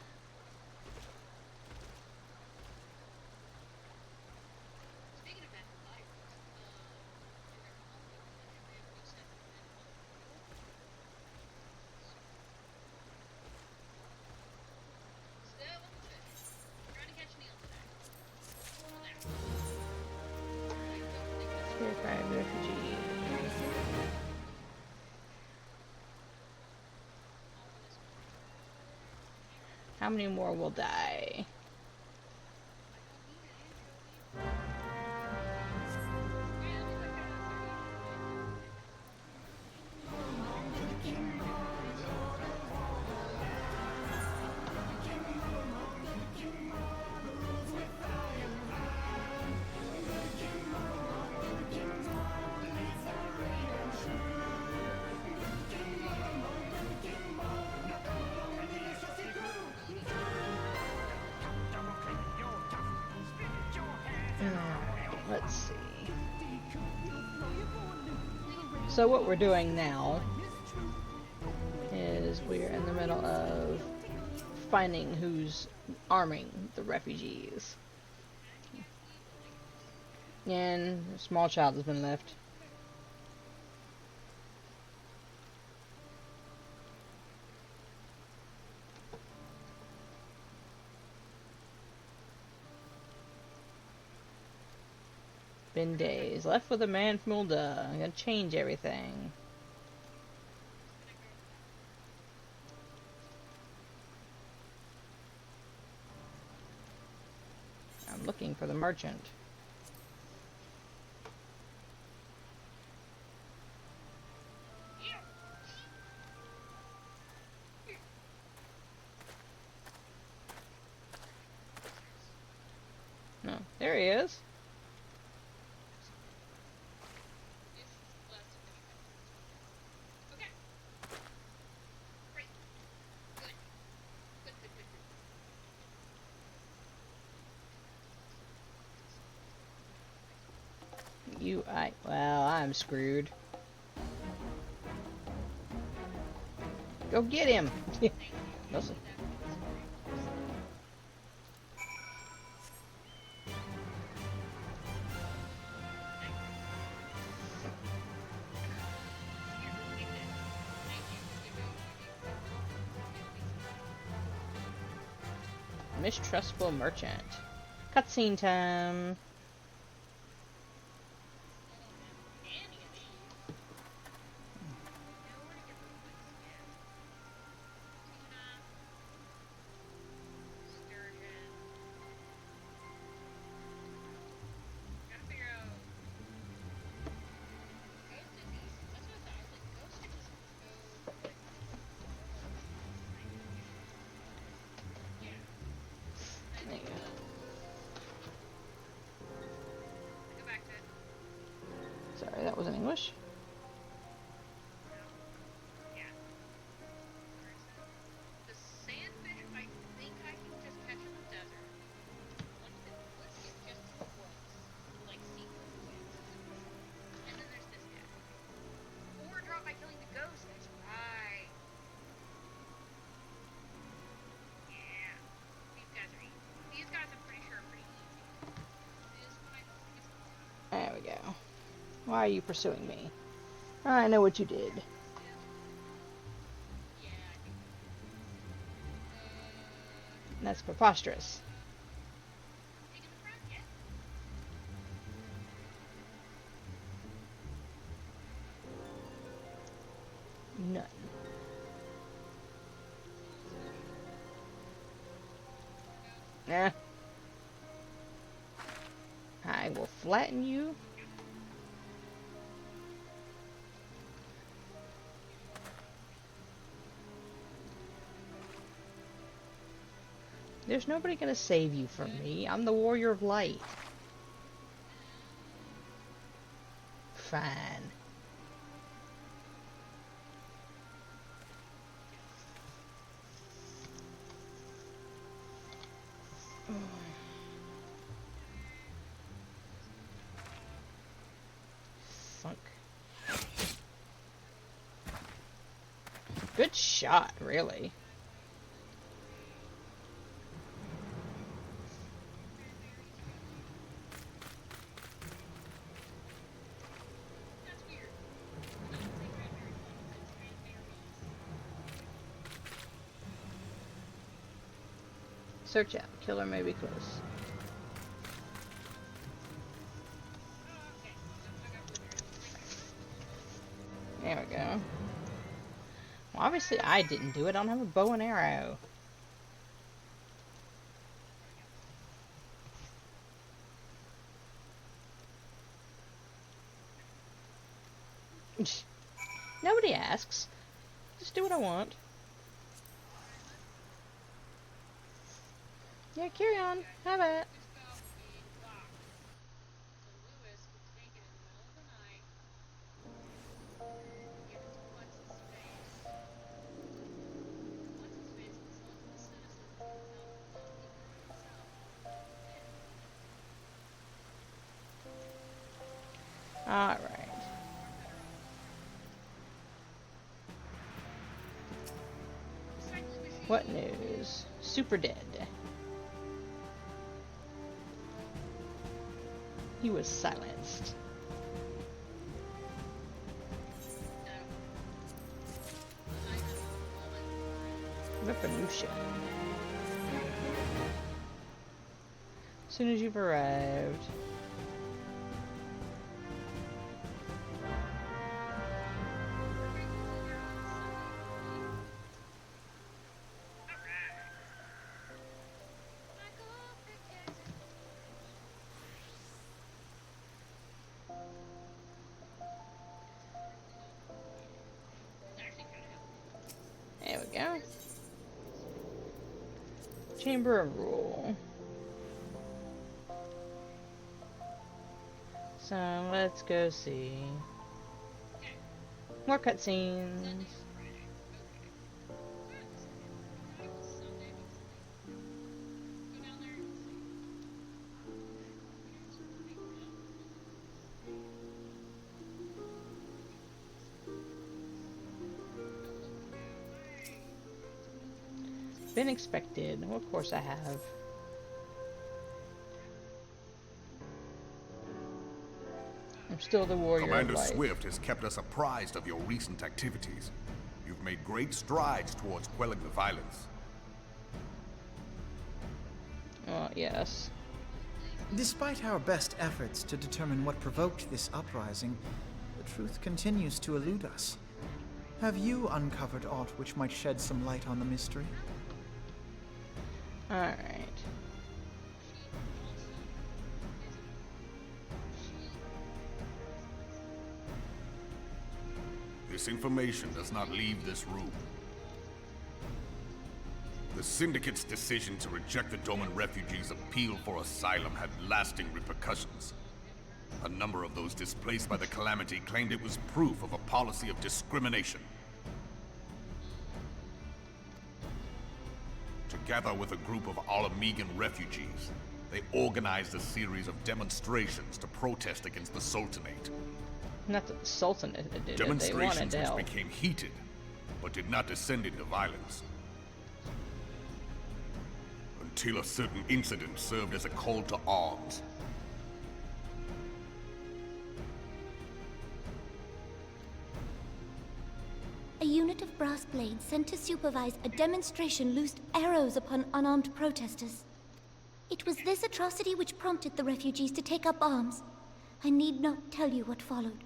Refugee. How many more will die? Let's see. So what we're doing now is we're in the middle of finding who's arming the refugees. And a small child has been left. Been days. Left with a man from Ulda. I'm gonna change everything. I'm looking for the merchant. No, there he is. Ooh, well, I'm screwed. Go get him! Listen. Mistrustful merchant. Cutscene time. There you go. Sorry, that wasn't English. The sandfish, I think I can just catch in the desert. Ones that let's get just once, like seafood wings. And then there's this guy. Or drop by killing the ghost. That's right. Yeah. These guys are easy. These guys I'm pretty sure are pretty easy. This one I don't think is hard. There we go. Why are you pursuing me? I know what you did. That's preposterous. None. Nah. I will flatten you. There's nobody gonna save you from me. I'm the warrior of light. Fine. Funk. Good shot, really. Search out. Killer may be close. There we go. Well, obviously I didn't do it. I don't have a bow and arrow. Nobody asks. Just do what I want. Yeah, carry on. Have it. Alright. What news? Super dead. He was silenced. Revolution. As soon as you've arrived. There we go. Chamber of Rule. So let's go see. More cutscenes. Been expected. Well, of course I have. I'm still the warrior Commander of life. Swift has kept us apprised of your recent activities. You've made great strides towards quelling the violence. Yes. Despite our best efforts to determine what provoked this uprising, the truth continues to elude us. Have you uncovered aught which might shed some light on the mystery? Alright. This information does not leave this room. The Syndicate's decision to reject the Doman refugees' appeal for asylum had lasting repercussions. A number of those displaced by the calamity claimed it was proof of a policy of discrimination. Together with a group of Alamegan refugees, they organized a series of demonstrations to protest against the Sultanate. Not that the Sultanate did it. They wanted Demonstrations to which help. became heated, but did not descend into violence. Until a certain incident served as a call to arms. A unit of brass blades sent to supervise a demonstration loosed arrows upon unarmed protesters. It was this atrocity which prompted the refugees to take up arms. I need not tell you what followed.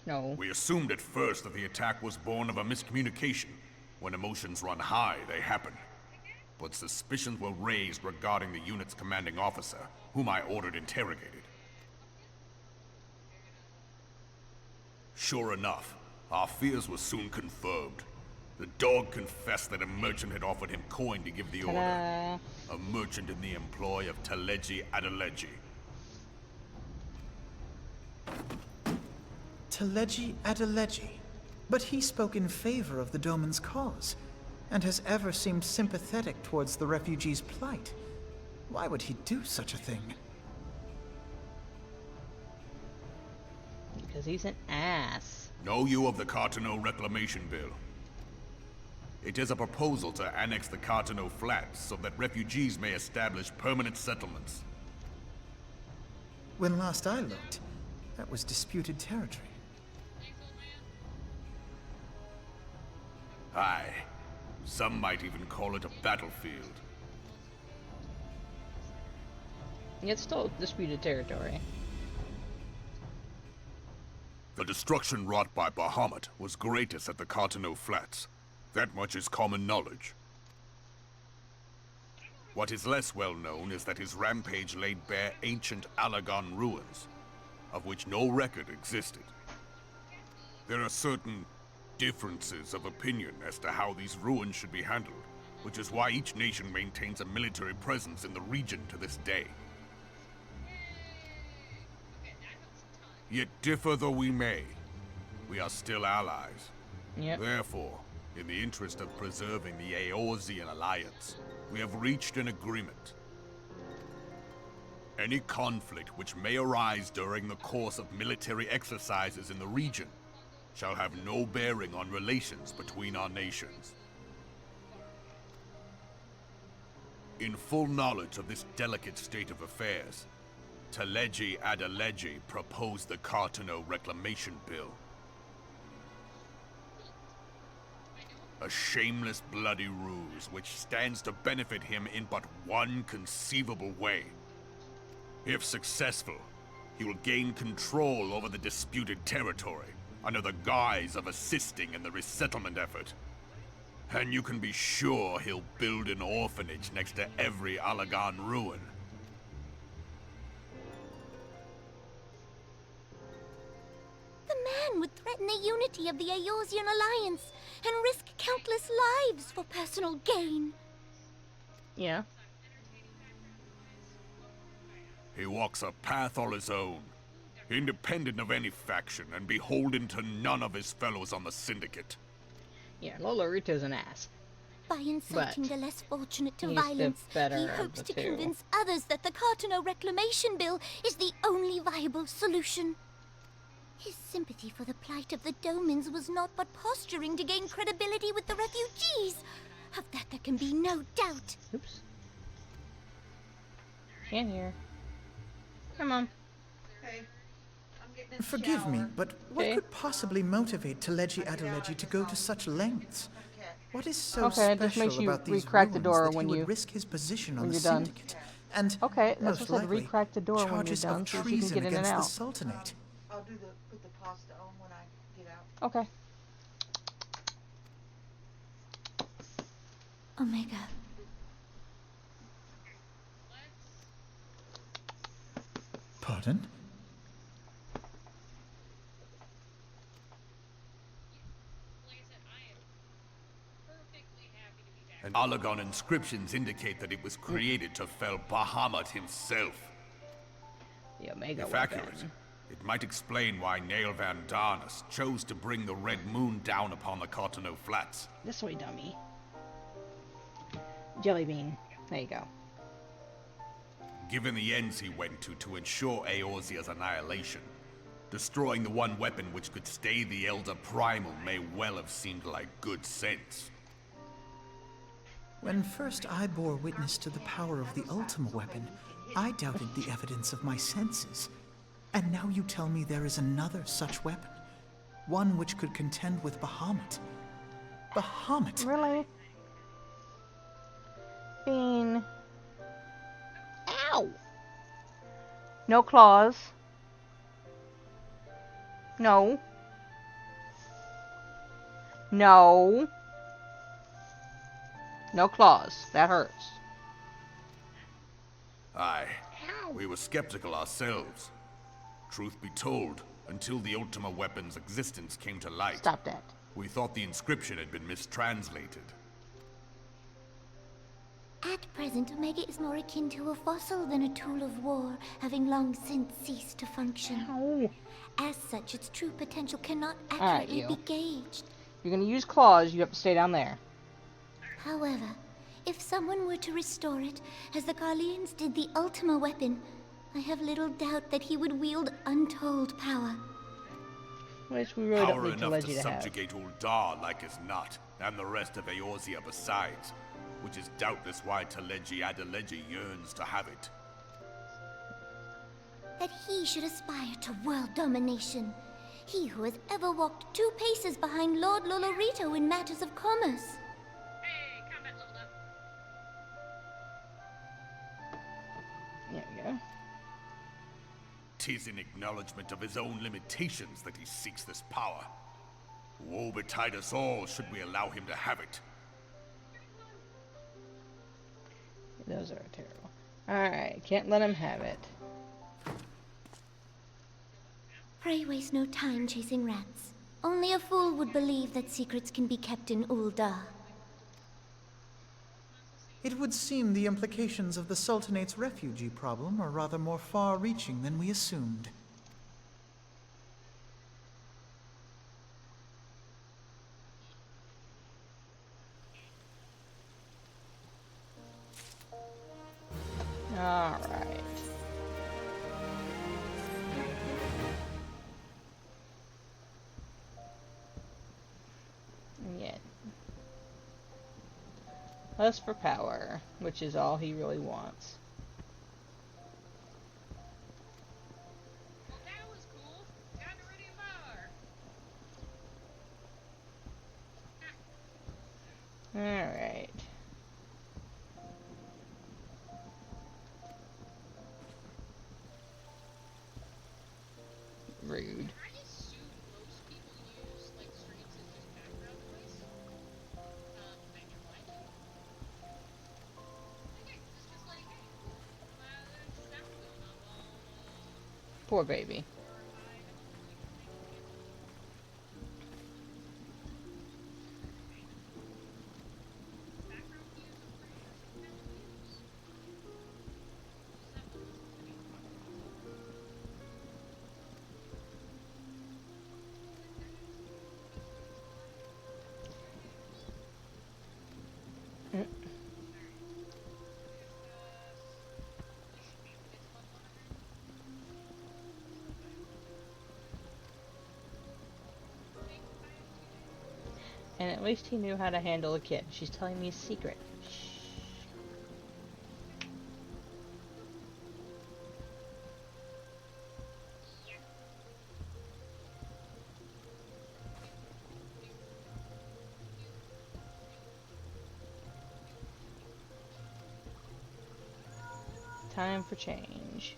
No. We assumed at first that the attack was born of a miscommunication. When emotions run high, they happen. But suspicions were raised regarding the unit's commanding officer, whom I ordered interrogated. Sure enough, our fears were soon confirmed. The dog confessed that a merchant had offered him coin to give the order. A merchant in the employ of Leviabeetus. Leviabeetus. But he spoke in favor of the Doman's cause, and has ever seemed sympathetic towards the refugees' plight. Why would he do such a thing? Because he's an ass. Know you of the Cartano Reclamation Bill? It is a proposal to annex the Cartano Flats so that refugees may establish permanent settlements. When last I looked, that was disputed territory. Aye. Some might even call it a battlefield. It's still disputed territory. The destruction wrought by Bahamut was greatest at the Cartano Flats. That much is common knowledge. What is less well known is that his rampage laid bare ancient Alagon ruins, of which no record existed. There are certain differences of opinion as to how these ruins should be handled, which is why each nation maintains a military presence in the region to this day. Yet differ though we may, we are still allies. Yep. Therefore, in the interest of preserving the Eorzean alliance, we have reached an agreement. Any conflict which may arise during the course of military exercises in the region shall have no bearing on relations between our nations. In full knowledge of this delicate state of affairs, Leviabeetus proposed the Cartano Reclamation Bill. A shameless, bloody ruse which stands to benefit him in but one conceivable way. If successful, he will gain control over the disputed territory under the guise of assisting in the resettlement effort. And you can be sure he'll build an orphanage next to every Alagon ruin. The man would threaten the unity of the Eorzean alliance and risk countless lives for personal gain. Yeah. He walks a path all his own, independent of any faction and beholden to none of his fellows on the Syndicate. Yeah, Lolorito's an ass. By inciting the less fortunate to he's the violence, better he of hopes the to two. convince others that the Cartano Reclamation Bill is the only viable solution. His sympathy for the plight of the Domans was not but posturing to gain credibility with the refugees. Of that there can be no doubt. Oops. Can't hear. Come on. Forgive me, but what Okay. could possibly motivate Teleji Adeleji to go to such lengths? What is so Okay, it just special makes you about these re-crack the ruins door that he when would you- risk his position on when the you're done. Syndicate? And Okay, that's most what I said. likely, Re-crack the door when you're charges done of so you can treason get in and against the out. Sultanate. I'll put the pasta on when I get out. Okay. Omega. Pardon? And Allagon inscriptions indicate that it was created to fell Bahamut himself. The Omega If weapon. accurate, it might explain why Nail Van Darnus chose to bring the Red Moon down upon the Cotonou Flats. This way, dummy. Jelly bean. There you go. Given the ends he went to ensure Eorzea's annihilation, destroying the one weapon which could stay the Elder Primal may well have seemed like good sense. When first I bore witness to the power of the Ultima weapon, I doubted the evidence of my senses. And now you tell me there is another such weapon. One which could contend with Bahamut. Bahamut? Really? Bean. Ow! No claws. No. No. No claws. That hurts. Aye, we were skeptical ourselves. Truth be told, until the Ultima weapon's existence came to light, Stop that. we thought the inscription had been mistranslated. At present, Omega is more akin to a fossil than a tool of war, having long since ceased to function. Ow. As such, its true potential cannot Alright, accurately you. be gauged. If you're gonna use claws, you have to stay down there. However, if someone were to restore it, as the Garleans did the Ultima weapon, I have little doubt that he would wield untold power. Which we really don't Power need to enough let to you to have. subjugate Uldar like as not, and the rest of Eorzea besides, which is doubtless why Teleji Adeleji yearns to have it. That he should aspire to world domination. He who has ever walked 2 paces behind Lord Lolorito in matters of commerce. Hey, combat leveled up. There we go. 'Tis in acknowledgement of his own limitations that he seeks this power. Woe betide us all should we allow him to have it. Those are terrible. Alright, can't let him have it. Pray waste no time chasing rats. Only a fool would believe that secrets can be kept in Uldar. It would seem the implications of the Sultanate's refugee problem are rather more far-reaching than we assumed. Alright. Yeah. Lust for power, which is all he really wants. Well, that was cool. Got an iridium bar. Alright. Rude. I assume most people use like streams as just background noise. Thank you, Mike. Okay, it's just like, hey, there's sound going on while Poor baby. background views are pretty simple to use. And at least he knew how to handle a kid. She's telling me a secret. Shh. Time for change.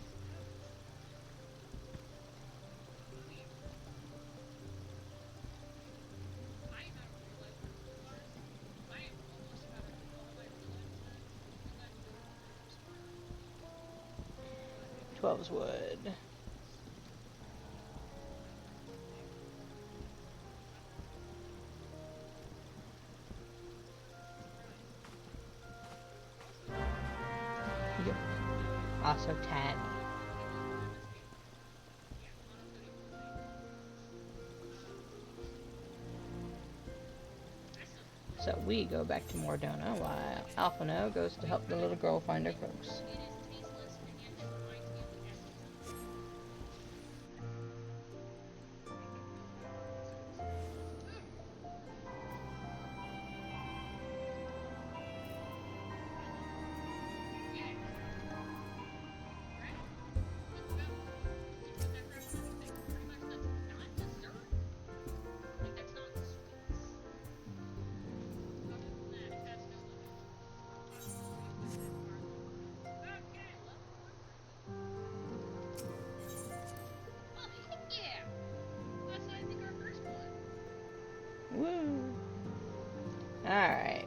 Twelve's wood. Yep. Also tan. So we go back to Mordona while Alphino goes to help the little girl find her folks. Woo! Alright.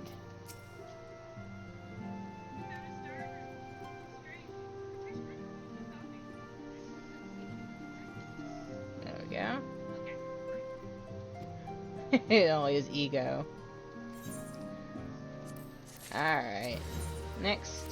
There we go. It only is ego. Alright. Next.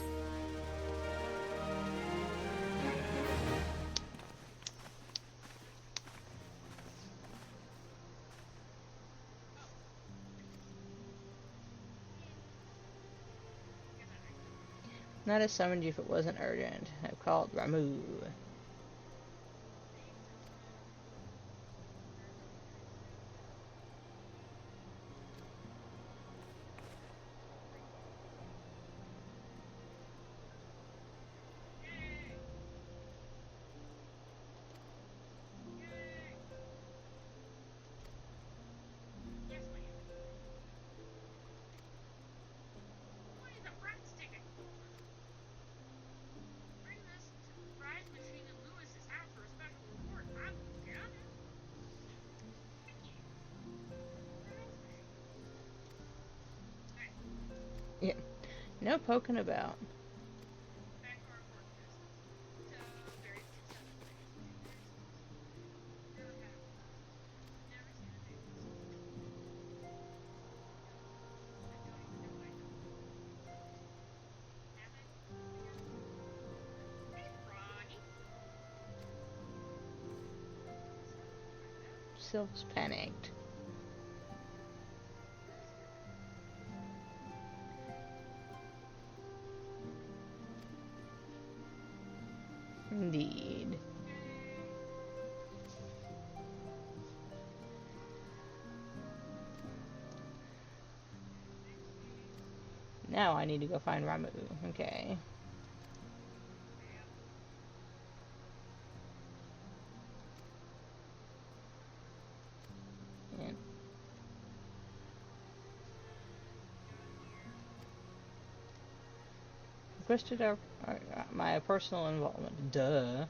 Not have summoned you if it wasn't urgent. I've called Ramu. Yeah, no poking about. Sylph's panicked. Indeed. Now I need to go find Ramu. Okay. Yeah. Requested my personal involvement. Duh.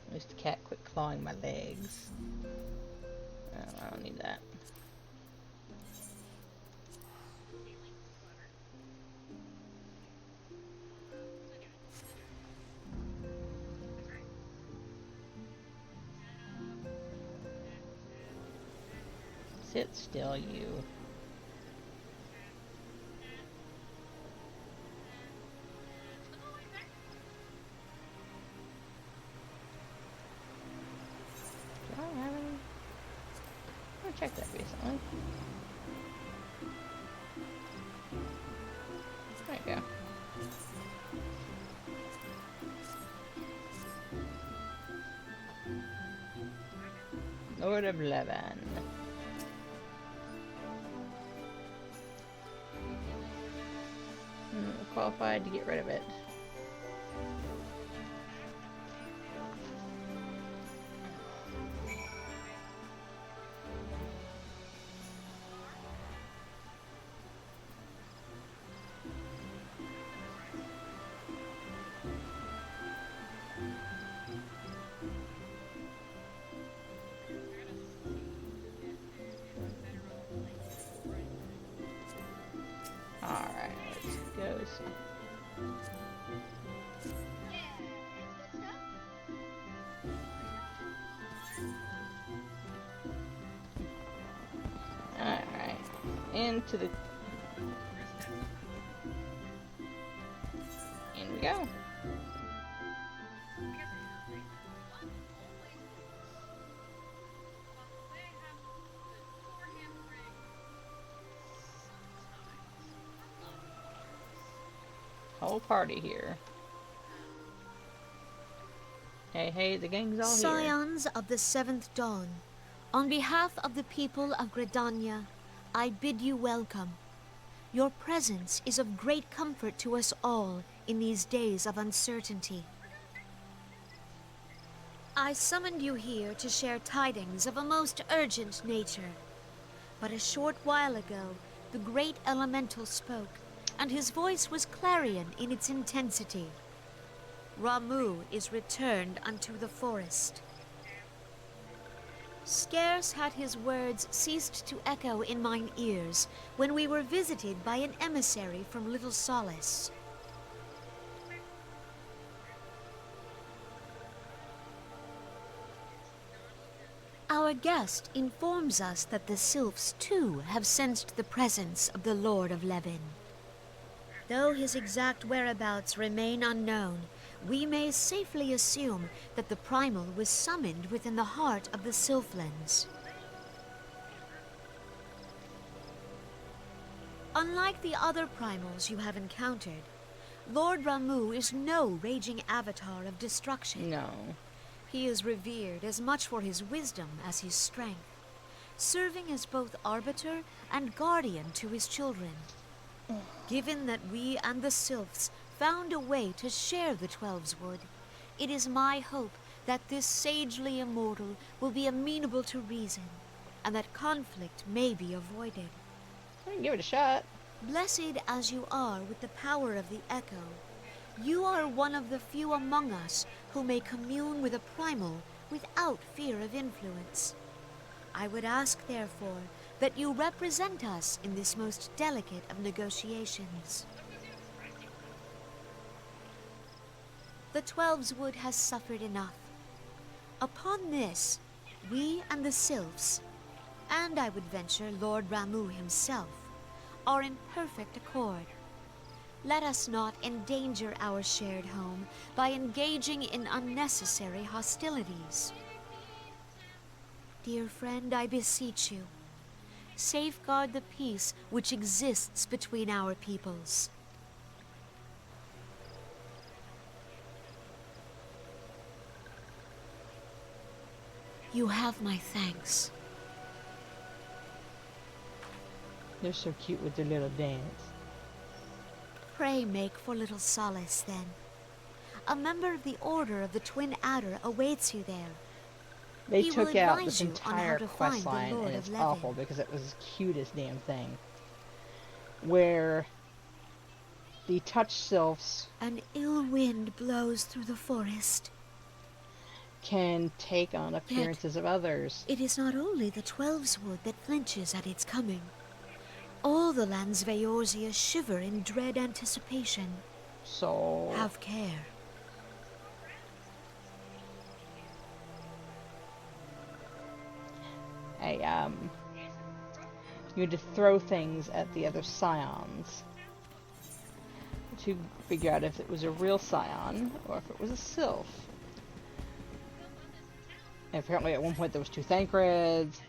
At least the cat quit clawing my legs. Oh, I don't need that. Sit still, you. Do I have any? I checked that recently. Lord of Levin. Qualified to get rid of it. Alright, let's go. Alright, into the... In we go. Whole party here. Hey, the gang's all here. Scions of the Seventh Dawn, on behalf of the people of Gridania, I bid you welcome. Your presence is of great comfort to us all in these days of uncertainty. I summoned you here to share tidings of a most urgent nature. But a short while ago, the great elemental spoke, and his voice was clarion in its intensity. Ramuh is returned unto the forest. Scarce had his words ceased to echo in mine ears when we were visited by an emissary from Little Solace. Our guest informs us that the Sylphs too have sensed the presence of the Lord of Levin. Though his exact whereabouts remain unknown, we may safely assume that the Primal was summoned within the heart of the Sylphlands. Unlike the other Primals you have encountered, Lord Ramuh is no raging avatar of destruction. No. He is revered as much for his wisdom as his strength, serving as both arbiter and guardian to his children. Given that we and the Sylphs found a way to share the Twelveswood, it is my hope that this sagely immortal will be amenable to reason, and that conflict may be avoided. I can give it a shot. Blessed as you are with the power of the Echo, you are one of the few among us who may commune with a Primal without fear of influence. I would ask, therefore, that you represent us in this most delicate of negotiations. The Twelveswood has suffered enough. Upon this, we and the Sylphs, and I would venture Lord Ramuh himself, are in perfect accord. Let us not endanger our shared home by engaging in unnecessary hostilities. Dear friend, I beseech you, safeguard the peace which exists between our peoples. You have my thanks. They're so cute with their little dance. Pray make for Little Solace, then. A member of the Order of the Twin Adder awaits you there. They He took will out advise this you on how entire to quest find the line, Lord and of it's Levin. awful because it was the cutest damn thing. Where the touch sylphs An ill wind blows through the forest. can take on appearances of others. It is not only the Twelveswood that flinches at its coming. All the lands Veorzia shiver in dread anticipation. So have care. you had to throw things at the other scions to figure out if it was a real scion or if it was a sylph. And apparently at one point there was 2 Thancreds.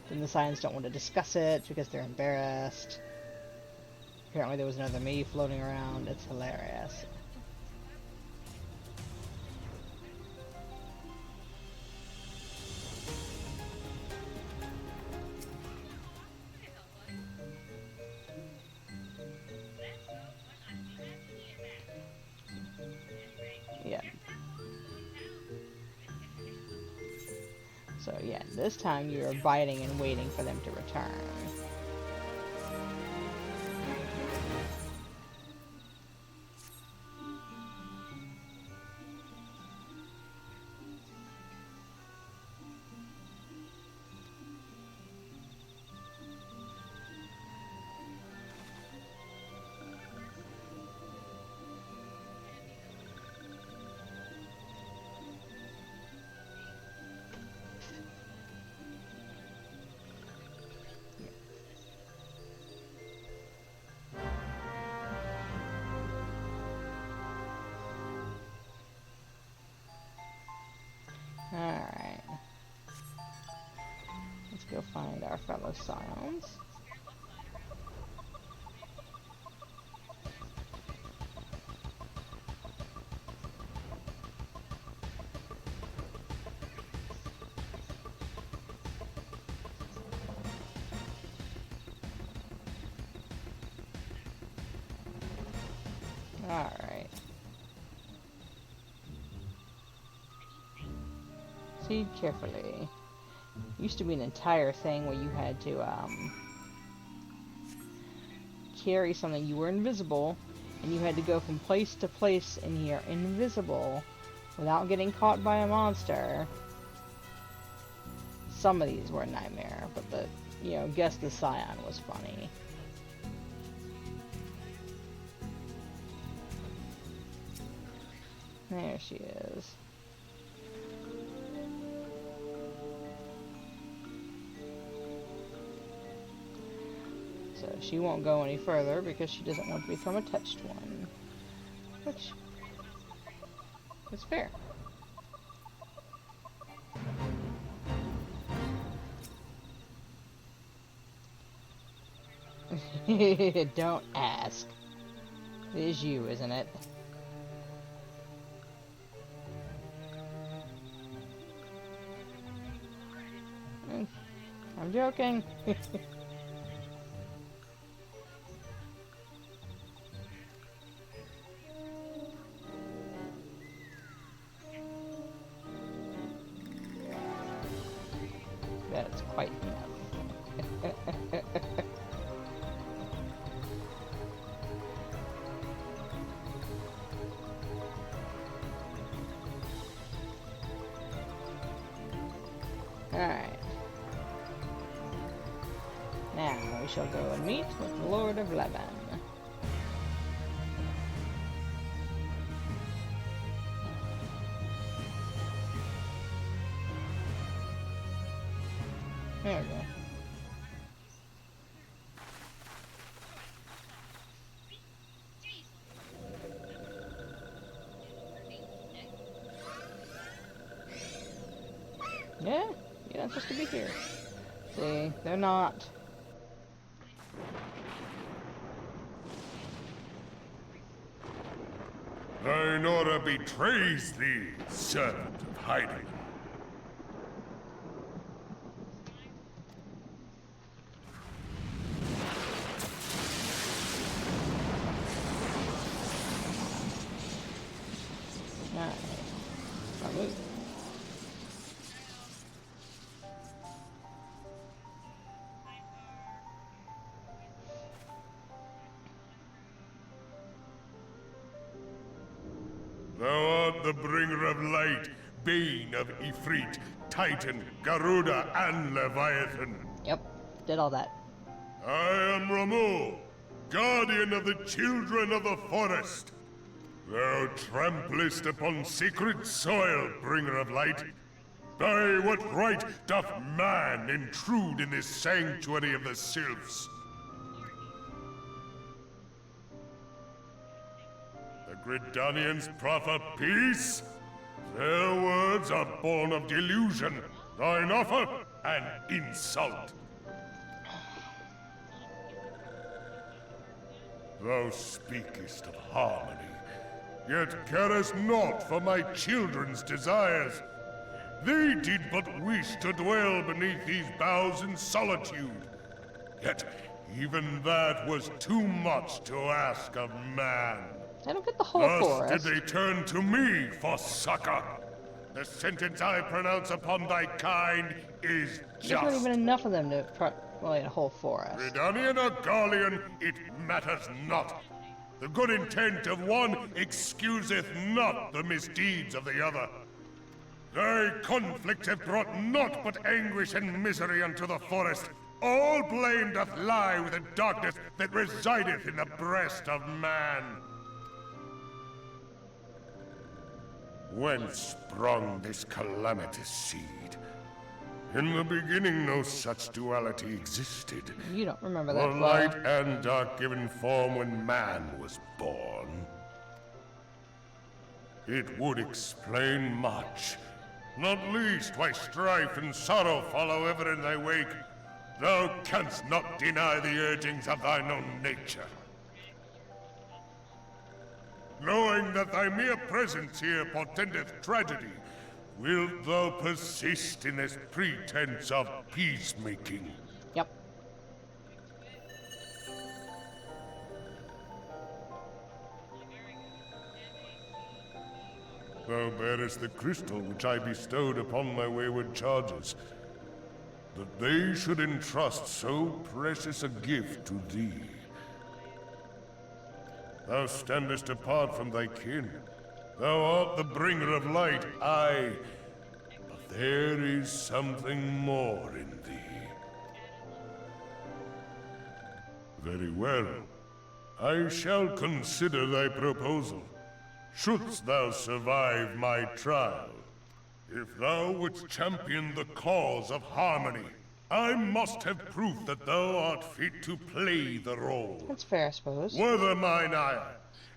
Then the scions don't want to discuss it because they're embarrassed. Apparently there was another me floating around. It's hilarious. yeah, this time you're biting and waiting for them to return. Alright. Let's go find our fellow Scions. Alright. Proceed carefully. Used to be an entire thing where you had to carry something. You were invisible, and you had to go from place to place and you're invisible without getting caught by a monster. Some of these were a nightmare, but Guess the Scion was funny. There she is. So she won't go any further because she doesn't want to become a touched one. Which is fair. Don't ask. It is you, isn't it? I'm joking. That's quite enough. Alright. Now we shall go and meet with the Lord of Levin. There we go. Yeah, you're not supposed to be here. See, they're not. Thine order betrays thee, servant of hiding. Thou art the bringer of light, bane of Ifrit, Titan, Garuda, and Leviathan. Yep, did all that. I am Ramu, guardian of the children of the forest. Thou tramplest upon sacred soil, bringer of light. By what right doth man intrude in this sanctuary of the sylphs? The Gridanians proffer peace? Their words are born of delusion, thine offer an insult. Thou speakest of harmony, yet carest not for my children's desires. They did but wish to dwell beneath these boughs in solitude. Yet even that was too much to ask of man. I don't get the whole Thus forest. did they turn to me for succor. The sentence I pronounce upon thy kind is There's not just. even enough of them to populate a whole forest. Redanian or Garlean, it matters not. The good intent of one excuseth not the misdeeds of the other. Thy conflicts have brought naught but anguish and misery unto the forest. All blame doth lie with the darkness that resideth in the breast of man. Whence sprung this calamitous seed? In the beginning no such duality existed. You don't remember For that light far. and dark given form when man was born. It would explain much, not least why strife and sorrow follow ever in thy wake. Thou canst not deny the urgings of thine own nature. Knowing that thy mere presence here portendeth tragedy, wilt thou persist in this pretense of peacemaking? Yep. Thou bearest the crystal which I bestowed upon my wayward charges, that they should entrust so precious a gift to thee. Thou standest apart from thy kin. Thou art the bringer of light, aye. But there is something more in thee. Very well. I shall consider thy proposal. Shouldst thou survive my trial. If thou wouldst champion the cause of harmony, I must have proof that thou art fit to play the role. That's fair, I suppose. Whether mine ire,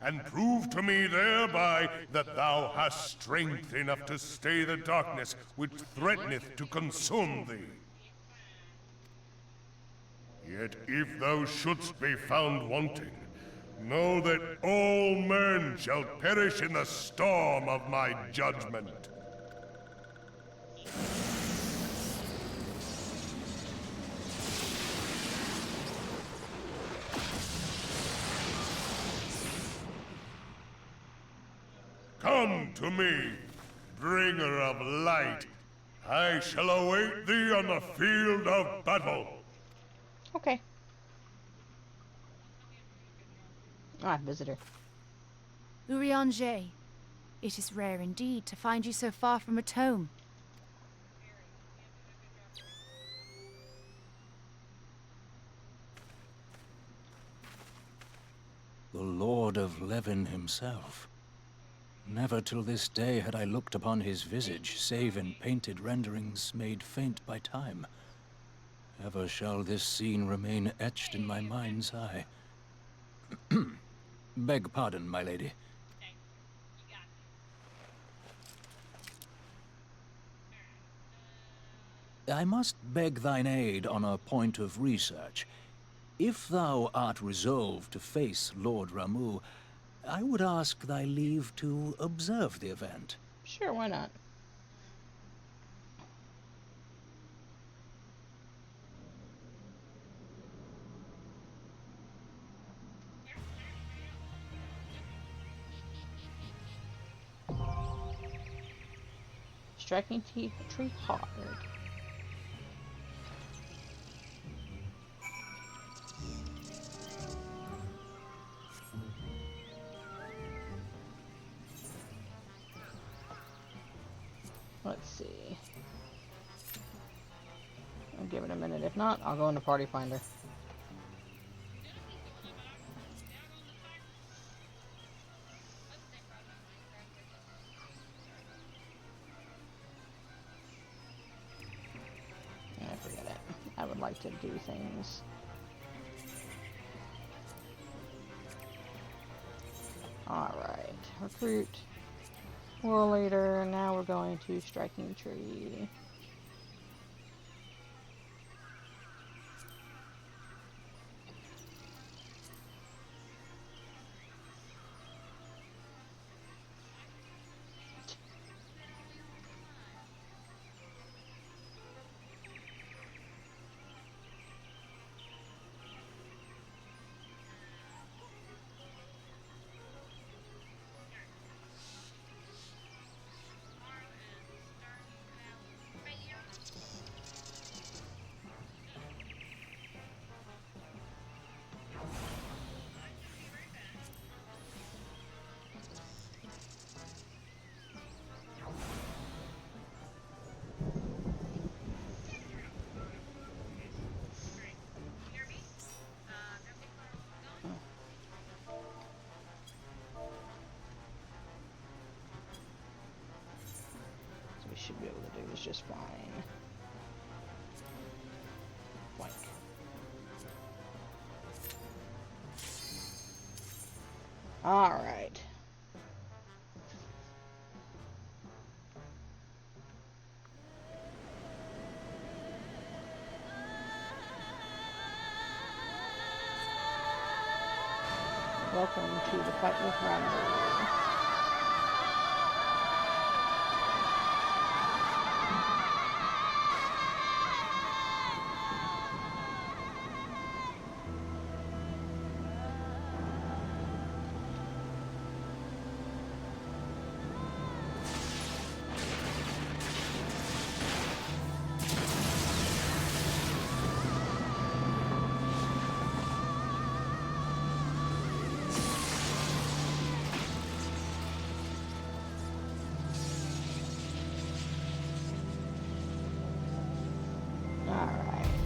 and prove to me thereby that thou hast strength enough to stay the darkness which threateneth to consume thee. Yet if thou shouldst be found wanting, know that all men shall perish in the storm of my judgment. Come to me, bringer of light. I shall await thee on the field of battle. Okay. Ah, visitor. Urianger, it is rare indeed to find you so far from at home. The Lord of Levin himself. Never till this day had I looked upon his visage, save in painted renderings made faint by time. Ever shall this scene remain etched in my mind's eye. Beg pardon, my lady. I must beg thine aid on a point of research. If thou art resolved to face Lord Ramu, I would ask thy leave to observe the event. Sure, why not? Striking tree hard. Let's see. I'll give it a minute. If not, I'll go into Party Finder. I forget it. I would like to do things. Alright. Recruit. War leader. Now we're going to Striking Tree. should be able to do this just fine. Blank. Alright. Welcome to the fight with Rambo.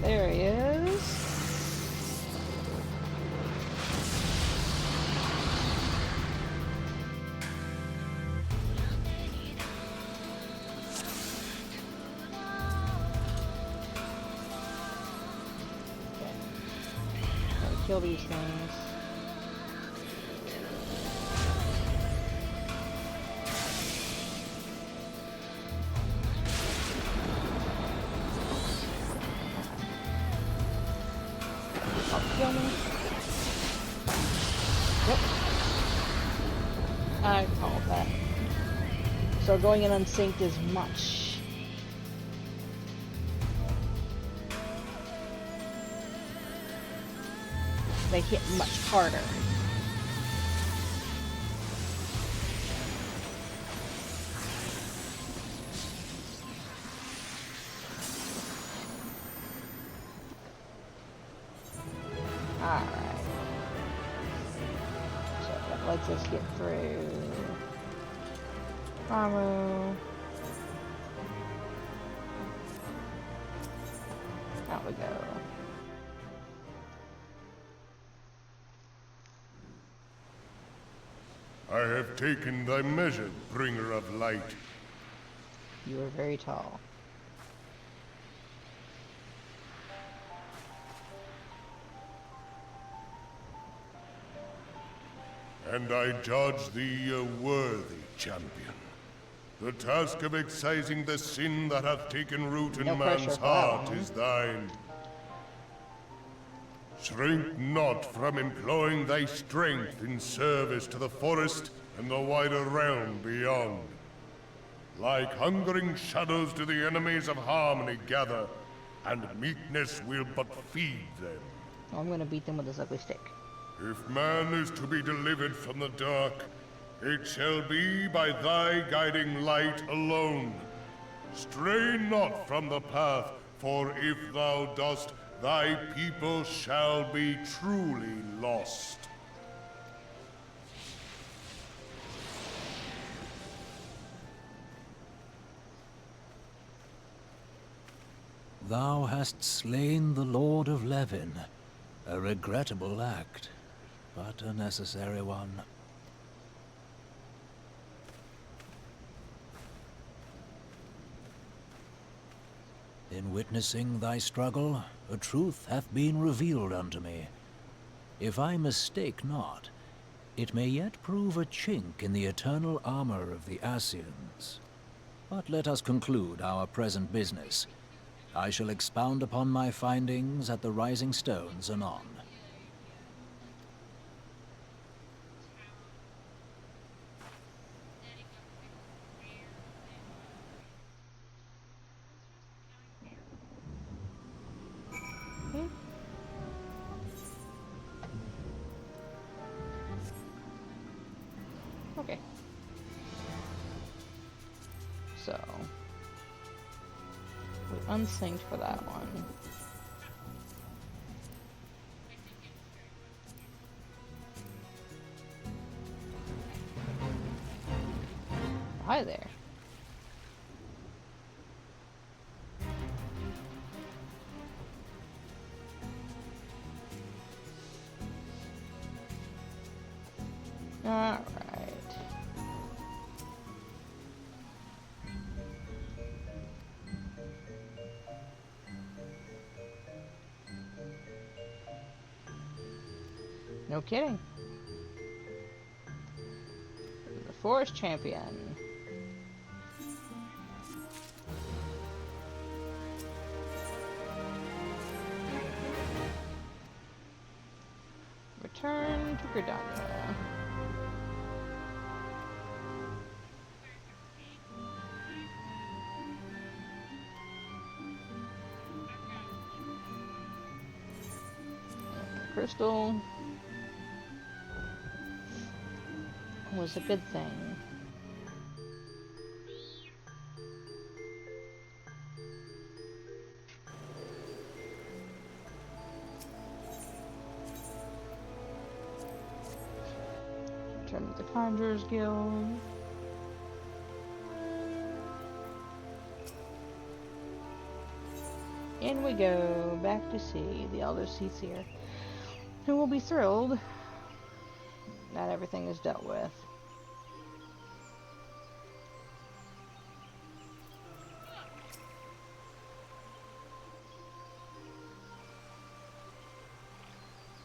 There he is. Gotta kill these things. Kill me. Yep. I called that. So going in unsynced is much. They hit much harder. Alright. So that lets us get through Ramu. Out we go. I have taken thy measure, bringer of light. You are very tall. And I judge thee a worthy champion. The task of excising the sin that hath taken root in No pressure man's for that heart one. is thine. Shrink not from employing thy strength in service to the forest and the wider realm beyond. Like hungering shadows do the enemies of harmony gather, and meekness will but feed them. I'm gonna beat them with this ugly stick. If man is to be delivered from the dark, it shall be by thy guiding light alone. Stray not from the path, for if thou dost, thy people shall be truly lost. Thou hast slain the Lord of Levin. A regrettable act, but a necessary one. In witnessing thy struggle, a truth hath been revealed unto me. If I mistake not, it may yet prove a chink in the eternal armor of the Assyrians. But let us conclude our present business. I shall expound upon my findings at the Rising Stones anon. Okay. So we unsynced for that one. Hi there. All right. No kidding. The Forest Champion. Return to Gridania. Crystal was a good thing. Return to the Conjurers Guild. In we go, back to sea. The Elder Seer, who will be thrilled that everything is dealt with.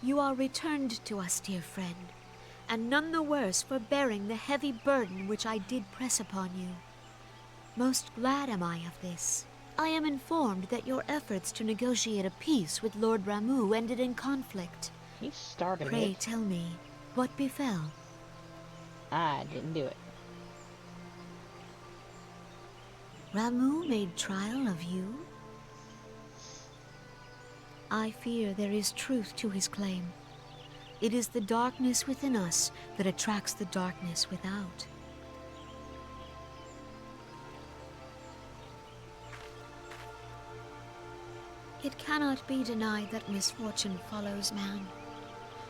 You are returned to us, dear friend, and none the worse for bearing the heavy burden which I did press upon you. Most glad am I of this. I am informed that your efforts to negotiate a peace with Lord Ramuh ended in conflict. He started Pray it. tell me, what befell? I didn't do it. Ramuh made trial of you? I fear there is truth to his claim. It is the darkness within us that attracts the darkness without. It cannot be denied that misfortune follows man.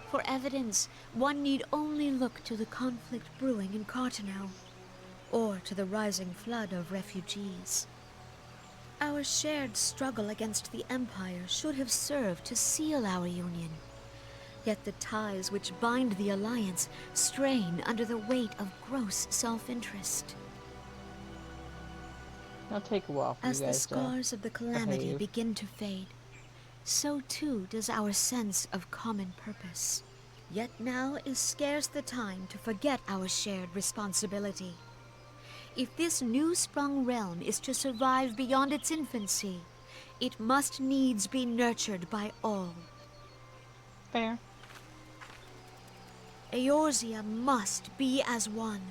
For evidence, one need only look to the conflict brewing in Cartano, or to the rising flood of refugees. Our shared struggle against the Empire should have served to seal our union. Yet the ties which bind the Alliance strain under the weight of gross self-interest. It'll take a while for As you the guys scars of the calamity behave. begin to fade, so too does our sense of common purpose. Yet now is scarce the time to forget our shared responsibility. If this new-sprung realm is to survive beyond its infancy, it must needs be nurtured by all. Fair. Eorzea must be as one.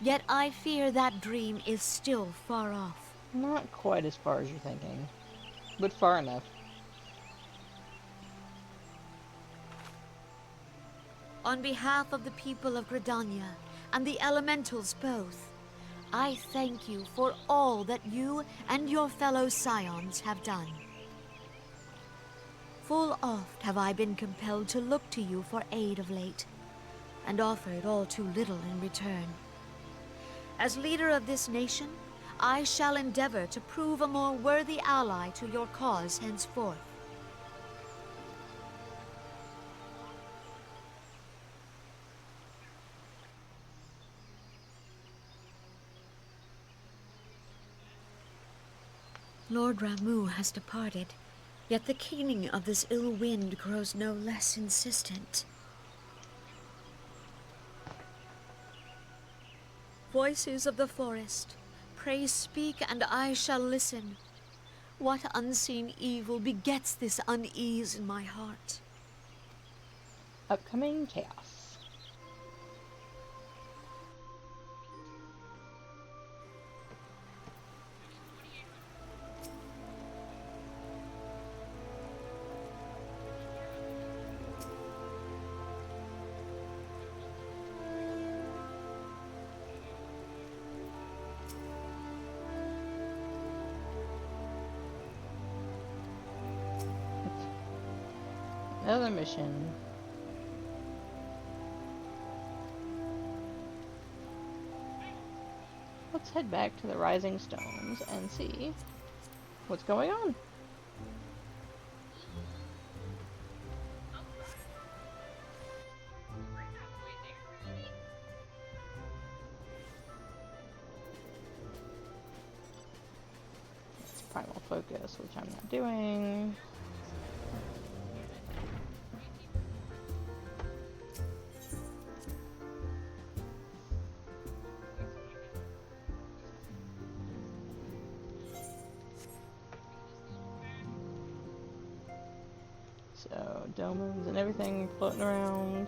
Yet I fear that dream is still far off. Not quite as far as you're thinking, but far enough. On behalf of the people of Gridania and the elementals both, I thank you for all that you and your fellow scions have done. Full oft have I been compelled to look to you for aid of late, and offered all too little in return. As leader of this nation, I shall endeavor to prove a more worthy ally to your cause henceforth. Lord Ramuh has departed, yet the keening of this ill wind grows no less insistent. Voices of the forest, pray speak and I shall listen. What unseen evil begets this unease in my heart? Upcoming chaos. Another mission. Let's head back to the Rising Stones and see what's going on. It's Primal Focus, which I'm not doing. So, domens and everything floating around.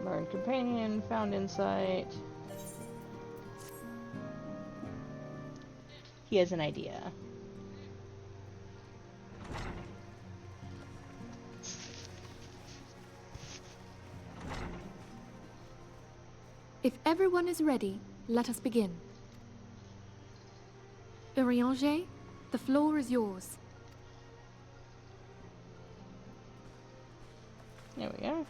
Burned companion, found insight. He has an idea. If everyone is ready, let us begin. Urianger, the floor is yours. There we go.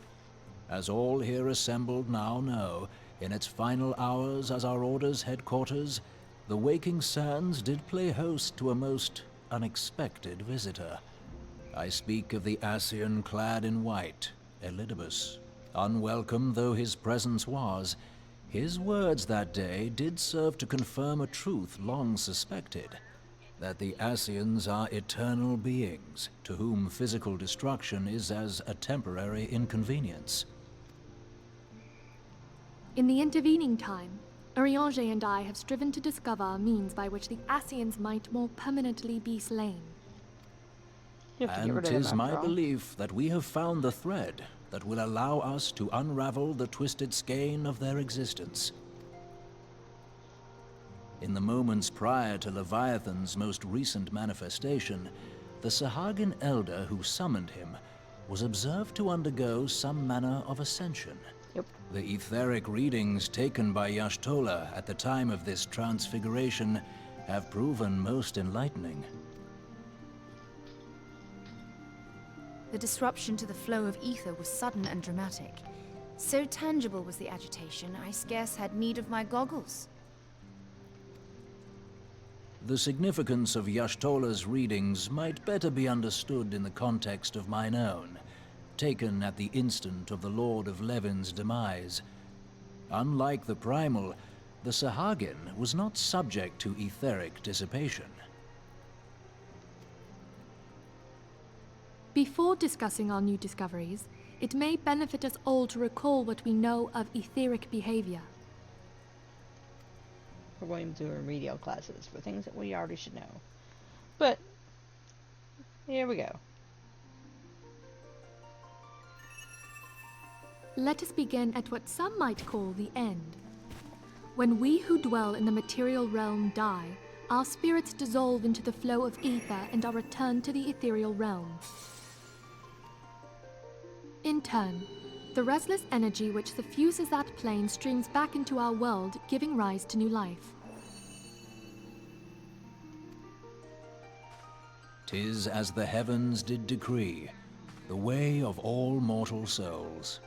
As all here assembled now know, in its final hours as our Order's headquarters, the Waking Sands did play host to a most unexpected visitor. I speak of the Ascian clad in white, Leviabeetus. Unwelcome though his presence was, his words that day did serve to confirm a truth long suspected, that the Ascians are eternal beings, to whom physical destruction is as a temporary inconvenience. In the intervening time, Urianger and I have striven to discover a means by which the Ascians might more permanently be slain. And 'tis my belief that we have found the thread that will allow us to unravel the twisted skein of their existence. In the moments prior to Leviathan's most recent manifestation, the Sahagin elder who summoned him was observed to undergo some manner of ascension. Yep. The etheric readings taken by Y'shtola at the time of this transfiguration have proven most enlightening. The disruption to the flow of ether was sudden and dramatic. So tangible was the agitation, I scarce had need of my goggles. The significance of Y'shtola's readings might better be understood in the context of mine own, taken at the instant of the Lord of Levin's demise. Unlike the Primal, the Sahagin was not subject to etheric dissipation. Before discussing our new discoveries, it may benefit us all to recall what we know of etheric behavior. We're going to remedial classes for things that we already should know. But, here we go. Let us begin at what some might call the end. When we who dwell in the material realm die, our spirits dissolve into the flow of ether and are returned to the ethereal realm. In turn, the restless energy which suffuses that plane streams back into our world, giving rise to new life. 'Tis as the heavens did decree, the way of all mortal souls.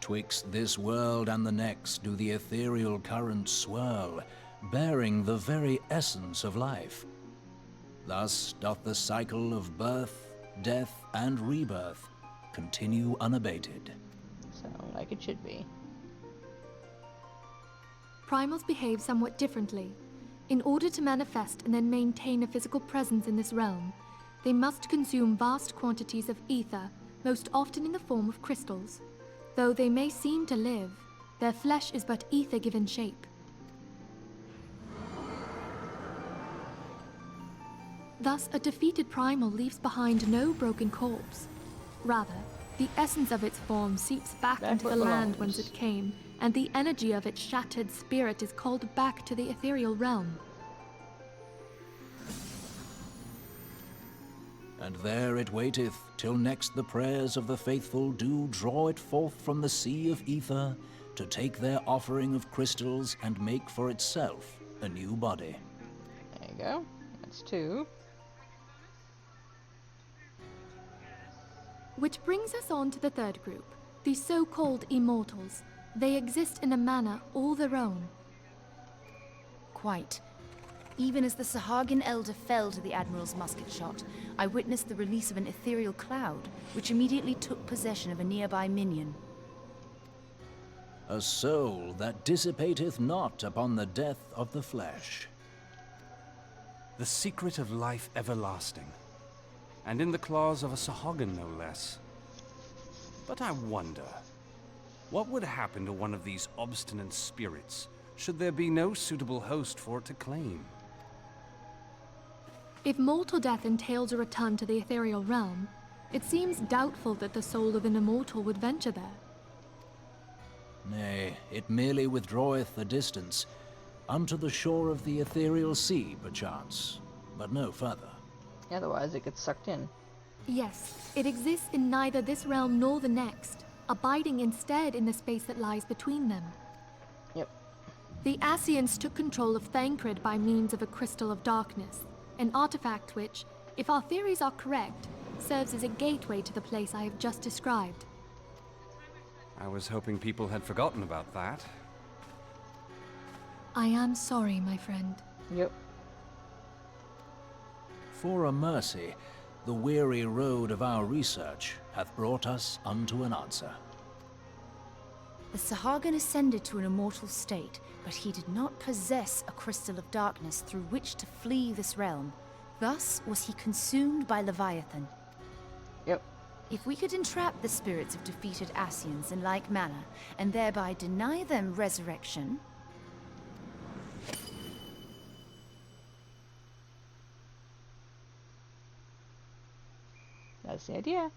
Twixt this world and the next do the ethereal currents swirl, bearing the very essence of life. Thus doth the cycle of birth, death, and rebirth continue unabated. Sound like it should be. Primals behave somewhat differently. In order to manifest and then maintain a physical presence in this realm, they must consume vast quantities of ether, most often in the form of crystals. Though they may seem to live, their flesh is but ether given shape. Thus, a defeated primal leaves behind no broken corpse. Rather, the essence of its form seeps back into the land whence it came, and the energy of its shattered spirit is called back to the ethereal realm. And there it waiteth, till next the prayers of the faithful do draw it forth from the sea of ether, to take their offering of crystals and make for itself a new body. There you go. That's 2. Which brings us on to the third group, the so-called immortals. They exist in a manner all their own. Quite. Even as the Sahagin elder fell to the Admiral's musket shot, I witnessed the release of an ethereal cloud, which immediately took possession of a nearby minion. A soul that dissipateth not upon the death of the flesh. The secret of life everlasting. And in the claws of a Sahagin, no less. But I wonder, what would happen to one of these obstinate spirits should there be no suitable host for it to claim? If mortal death entails a return to the ethereal realm, it seems doubtful that the soul of an immortal would venture there. Nay, it merely withdraweth a distance, unto the shore of the ethereal sea, perchance, but no further. Otherwise, it gets sucked in. Yes, it exists in neither this realm nor the next, abiding instead in the space that lies between them. Yep. The Ascians took control of Thancred by means of a crystal of darkness, an artifact which, if our theories are correct, serves as a gateway to the place I have just described. I was hoping people had forgotten about that. I am sorry, my friend. Yep. For a mercy, the weary road of our research hath brought us unto an answer. The Sahagin ascended to an immortal state, but he did not possess a crystal of darkness through which to flee this realm. Thus was he consumed by Leviathan. Yep. If we could entrap the spirits of defeated Ascians in like manner, and thereby deny them resurrection... That's the idea.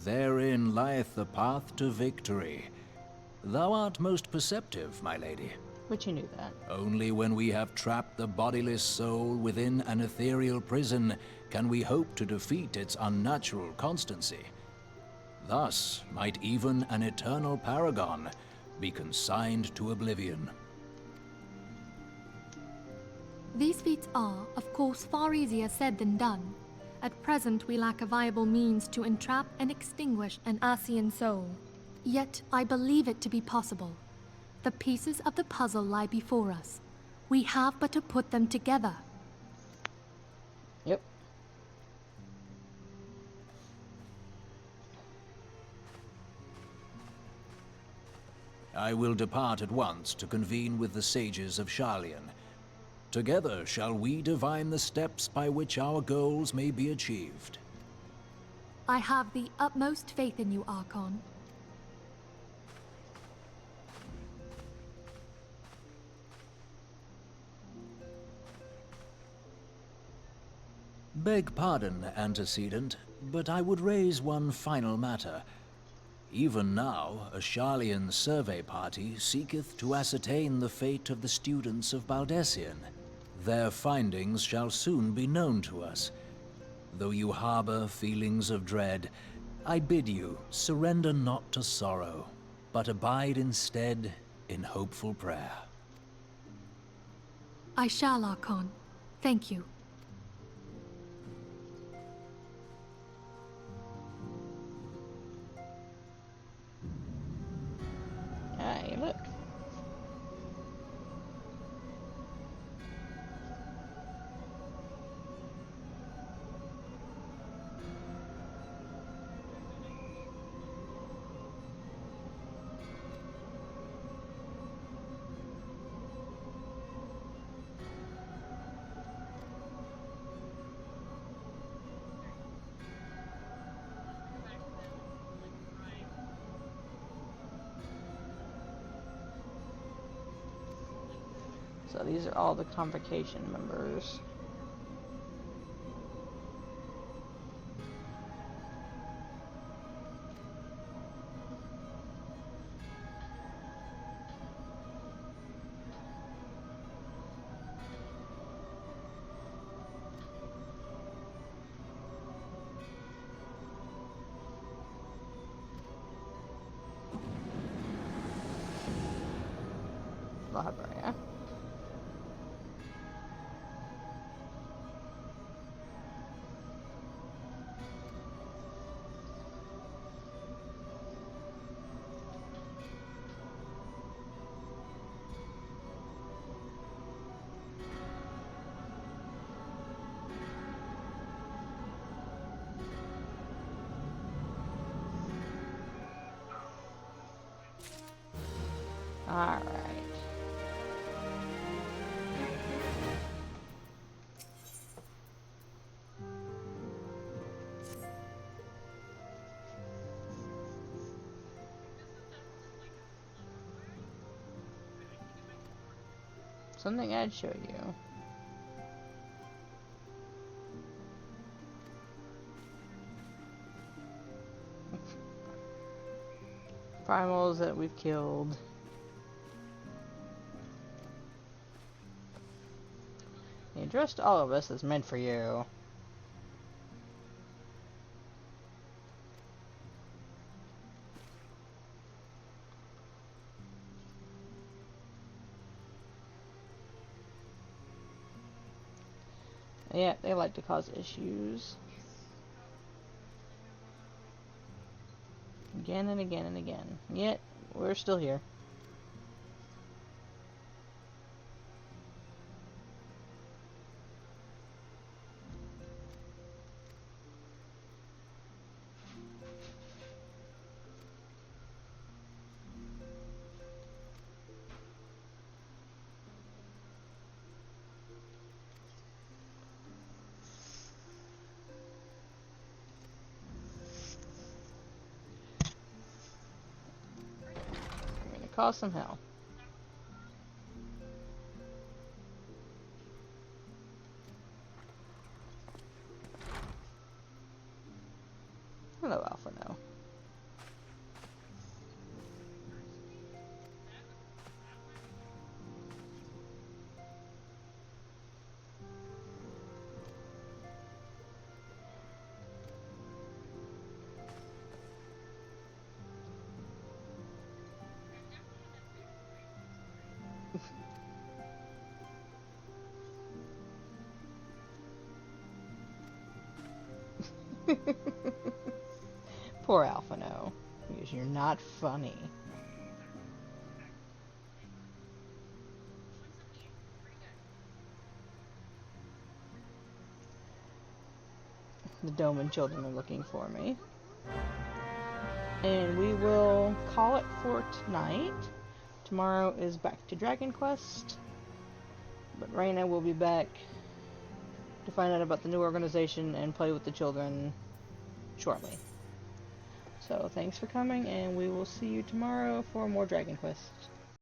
Therein lieth the path to victory. Thou art most perceptive, my lady. But you knew that. Only when we have trapped the bodiless soul within an ethereal prison can we hope to defeat its unnatural constancy. Thus might even an eternal paragon be consigned to oblivion. These feats are, of course, far easier said than done. At present, we lack a viable means to entrap and extinguish an Ascian soul. Yet, I believe it to be possible. The pieces of the puzzle lie before us. We have but to put them together. Yep. I will depart at once to convene with the sages of Sharlayan. Together shall we divine the steps by which our goals may be achieved. I have the utmost faith in you, Archon. Beg pardon, antecedent, but I would raise one final matter. Even now, a Sharlayan survey party seeketh to ascertain the fate of the students of Baldessian. Their findings shall soon be known to us. Though you harbor feelings of dread, I bid you surrender not to sorrow, but abide instead in hopeful prayer. I shall, Archon. Thank you. Hey, look. So these are all the convocation members. Library, yeah. Alright. Something I'd show you. Primals that we've killed. He addressed all of us as meant for you. Yeah, they like to cause issues. Again and again and again. Yet, we're still here. I'm gonna cause some hell. Hello, Alpha No. Poor Alpha No, because you're not funny. The Doman children are looking for me. And we will call it for tonight. Tomorrow is back to Dragon Quest. But Raina will be back to find out about the new organization and play with the children shortly. So thanks for coming, and we will see you tomorrow for more Dragon Quest.